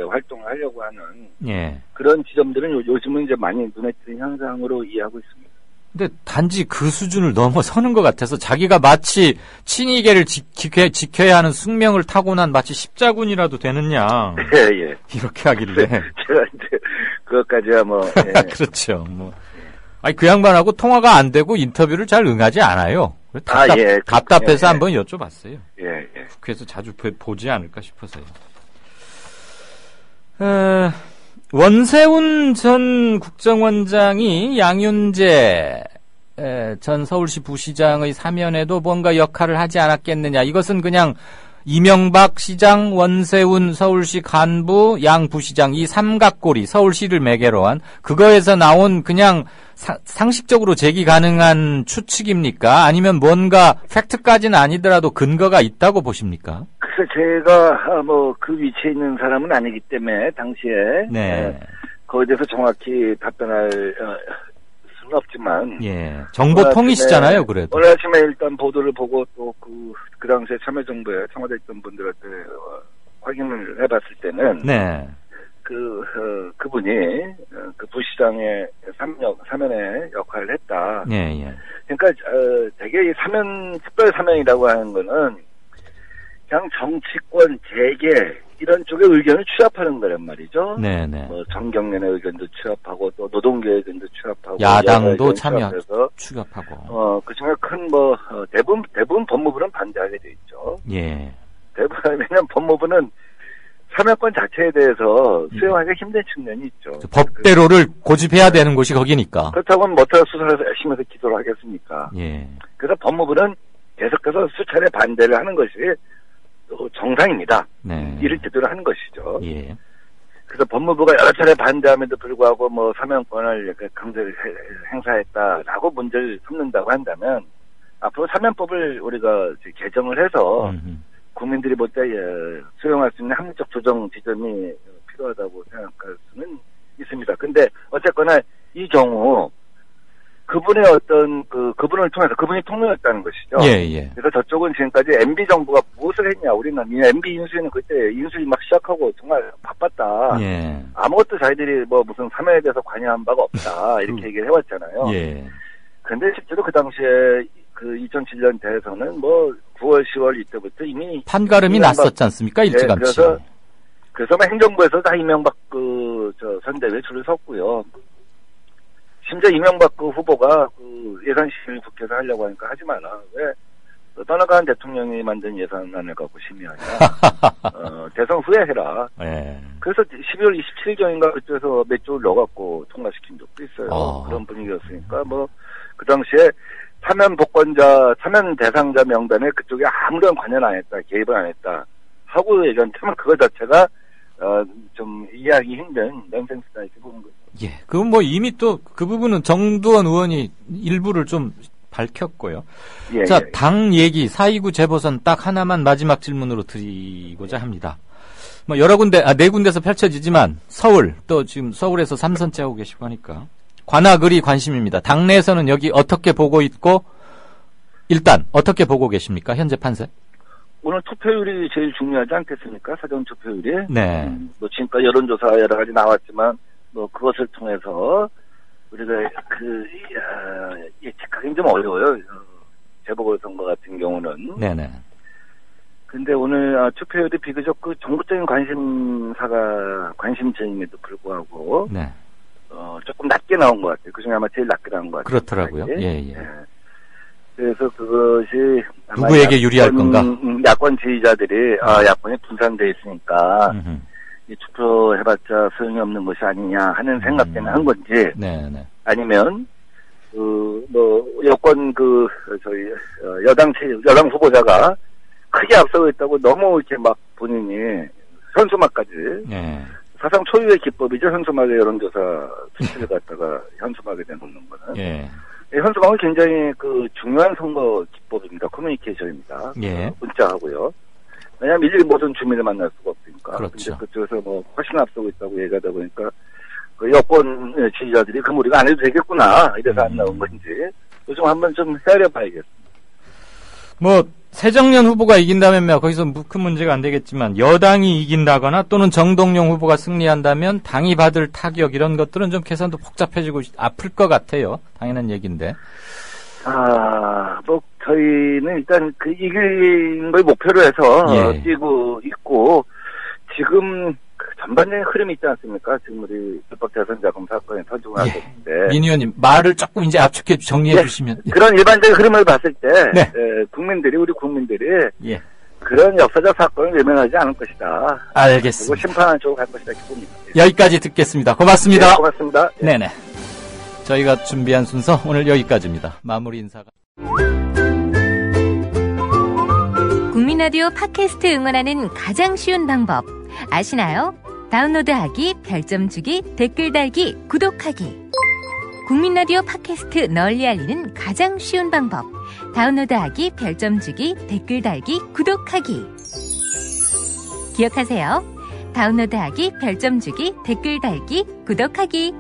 활동을 하려고 하는 그런 지점들은 요즘은 이제 많이 눈에 띄는 현상으로 이해하고 있습니다. 근데 단지 그 수준을 넘어서는 것 같아서 자기가 마치 친이계를 지켜야 하는 숙명을 타고난 마치 십자군이라도 되느냐. 예. 이렇게 하길래. 제가 이제 그것까지야 그렇죠. 아니 그 양반하고 통화가 안 되고 인터뷰를 잘 응하지 않아요. 답답해서 한번 여쭤봤어요. 예. 국회에서 자주 보지 않을까 싶어서요. 원세훈 전 국정원장이 양윤재 전 서울시 부시장의 사면에도 뭔가 역할을 하지 않았겠느냐. 이것은 그냥 이명박 시장, 원세훈 서울시 간부, 양 부시장 이 삼각고리 서울시를 매개로 한 그거에서 나온 그냥 상식적으로 제기 가능한 추측입니까? 아니면 뭔가 팩트까지는 아니더라도 근거가 있다고 보십니까? 그래서 제가 그 위치에 있는 사람은 아니기 때문에 당시에 거기에 대해서 정확히 답변할 수는 없지만 정보통이시잖아요. 그래도 오늘 아침에 일단 보도를 보고 또 그 당시에 참여정부에 청와대에 있던 분들한테 확인을 해봤을 때는 그분이 그 부시장의 사면의 역할을 했다. 그러니까 되게 이 특별 사면이라고 하는 거는 그냥 정치권 재계 이런 쪽의 의견을 취합하는 거란 말이죠. 정경련의 의견도 취합하고 또 노동계 의견도 취합하고 야당도 참여해서 취합하고. 그중에 큰 대부분 법무부는 반대하게 돼 있죠. 왜냐면 법무부는 사면권 자체에 대해서 수용하기가 힘든 측면이 있죠. 법대로를 고집해야 되는 곳이 거기니까. 그렇다고 못하고 수사를 열심히 해서 기소를 하겠습니까? 그래서 법무부는 계속해서 수차례 반대를 하는 것이 정상입니다. 이를 제대로 하는 것이죠. 그래서 법무부가 여러 차례 반대함에도 불구하고 사면권을 강제로 행사했다라고 문제를 삼는다고 한다면 앞으로 사면법을 우리가 개정을 해서 국민들이 볼 때 수용할 수 있는 합리적 조정 지점이 필요하다고 생각할 수는 있습니다. 근데 어쨌거나 이 경우 그분의 그분을 통해서 그분이 통로였다는 것이죠. 그래서 저쪽은 지금까지 MB 정부가 무엇을 했냐. 우리는 MB 인수위는 그때 인수위 막 시작하고 정말 바빴다. 아무것도 자기들이 무슨 사면에 대해서 관여한 바가 없다. 이렇게 얘기를 해왔잖아요. 근데 실제로 그 당시에 그 2007년 대선은 9월, 10월 이때부터 이미 판가름이 났었지 않습니까? 일찌감치. 그래서 그래서 행정부에서 다 이명박 선대위에 줄을 섰고요. 심지어 이명박 후보가 예산심의를 국회에서 하려고 하니까 하지 마라. 왜 떠나간 대통령이 만든 예산안을 갖고 심의하냐. 대선 후에 해라. 네. 그래서 12월 27일 전인가 그쪽에서 몇 조를 넣어갖고 통과시킨 적도 있어요. 그런 분위기였으니까 그 당시에 사면 대상자 명단에 그쪽에 아무런 관여 안 했다, 개입을 안 했다 하고 얘기한 참 그거 자체가 좀 이해하기 힘든 넌센스다 이렇게 보는 거죠. 예, 그건 이미 또 그 부분은 정두원 의원이 일부를 좀 밝혔고요. 예, 자, 예. 당 얘기 4.29 재보선 딱 하나만 마지막 질문으로 드리고자 합니다. 여러 군데, 4군데서 펼쳐지지만 서울, 또 지금 서울에서 3선째 하고 계시고 하니까 관악을이 관심입니다. 당내에서는 여기 어떻게 보고 있고 일단 어떻게 보고 계십니까? 현재 판세? 오늘 투표율이 제일 중요하지 않겠습니까? 사전 투표율이. 네. 지금까지 여론조사 여러 가지 나왔지만 그것을 통해서 우리가 예측하기는 좀 어려워요. 재보궐선거 같은 경우는. 네네. 근데 오늘 투표율이 비교적 전국적인 관심점임에도 불구하고 네. 조금 낮게 나온 것 같아요. 그중에 아마 제일 낮게 나온 것 같아요. 그렇더라고요. 예. 그래서 그것이 아마 누구에게 유리할 건가? 야권 지지자들이 야권이 분산돼 있으니까 이 투표해봤자 소용이 없는 것이 아니냐 하는 생각 때문에 한 건지, 네네. 아니면 여권 여당 후보자가 크게 앞서고 있다고 너무 이렇게 막 본인이 현수막까지. 네. 사상 초유의 기법이죠. 현수막에 여론조사 투표를 갖다가 현수막에 내놓는 거는. 예. 현수막은 굉장히 중요한 선거 기법입니다. 커뮤니케이션입니다. 예. 문자하고요. 왜냐하면 일일이 모든 주민을 만날 수가 없으니까. 그렇죠. 근데 그쪽에서 훨씬 앞서고 있다고 얘기하다 보니까 여권 지지자들이 그럼 우리가 안 해도 되겠구나 이래서 안 나온 건지 요즘 한번 좀 헤아려 봐야겠습니다. 새정년 후보가 이긴다면 거기서 큰 문제가 안 되겠지만 여당이 이긴다거나 또는 정동영 후보가 승리한다면 당이 받을 타격 이런 것들은 좀 계산도 복잡해지고 아플 것 같아요. 당연한 얘기인데. 저희는 일단 이긴 걸 목표로 해서 뛰고 있고 지금 전반적인 흐름이 있지 않습니까? 지금 우리 불법 대선 자금 사건에 터지고 나섰는데. 민 의원님 말을 조금 이제 압축해 정리해 주시면. 그런 일반적인 흐름을 봤을 때 우리 국민들이 그런 역사적 사건을 외면하지 않을 것이다. 알겠습니다. 그리고 심판하는 쪽으로 갈 것이다 이렇게 봅니다. 여기까지 듣겠습니다. 고맙습니다. 네, 고맙습니다. 네네. 저희가 준비한 순서 오늘 여기까지입니다. 마무리 인사가. 국민라디오 팟캐스트 응원하는 가장 쉬운 방법 아시나요? 다운로드하기, 별점 주기, 댓글 달기, 구독하기. 국민라디오 팟캐스트 널리 알리는 가장 쉬운 방법. 다운로드하기, 별점 주기, 댓글 달기, 구독하기. 기억하세요. 다운로드하기, 별점 주기, 댓글 달기, 구독하기.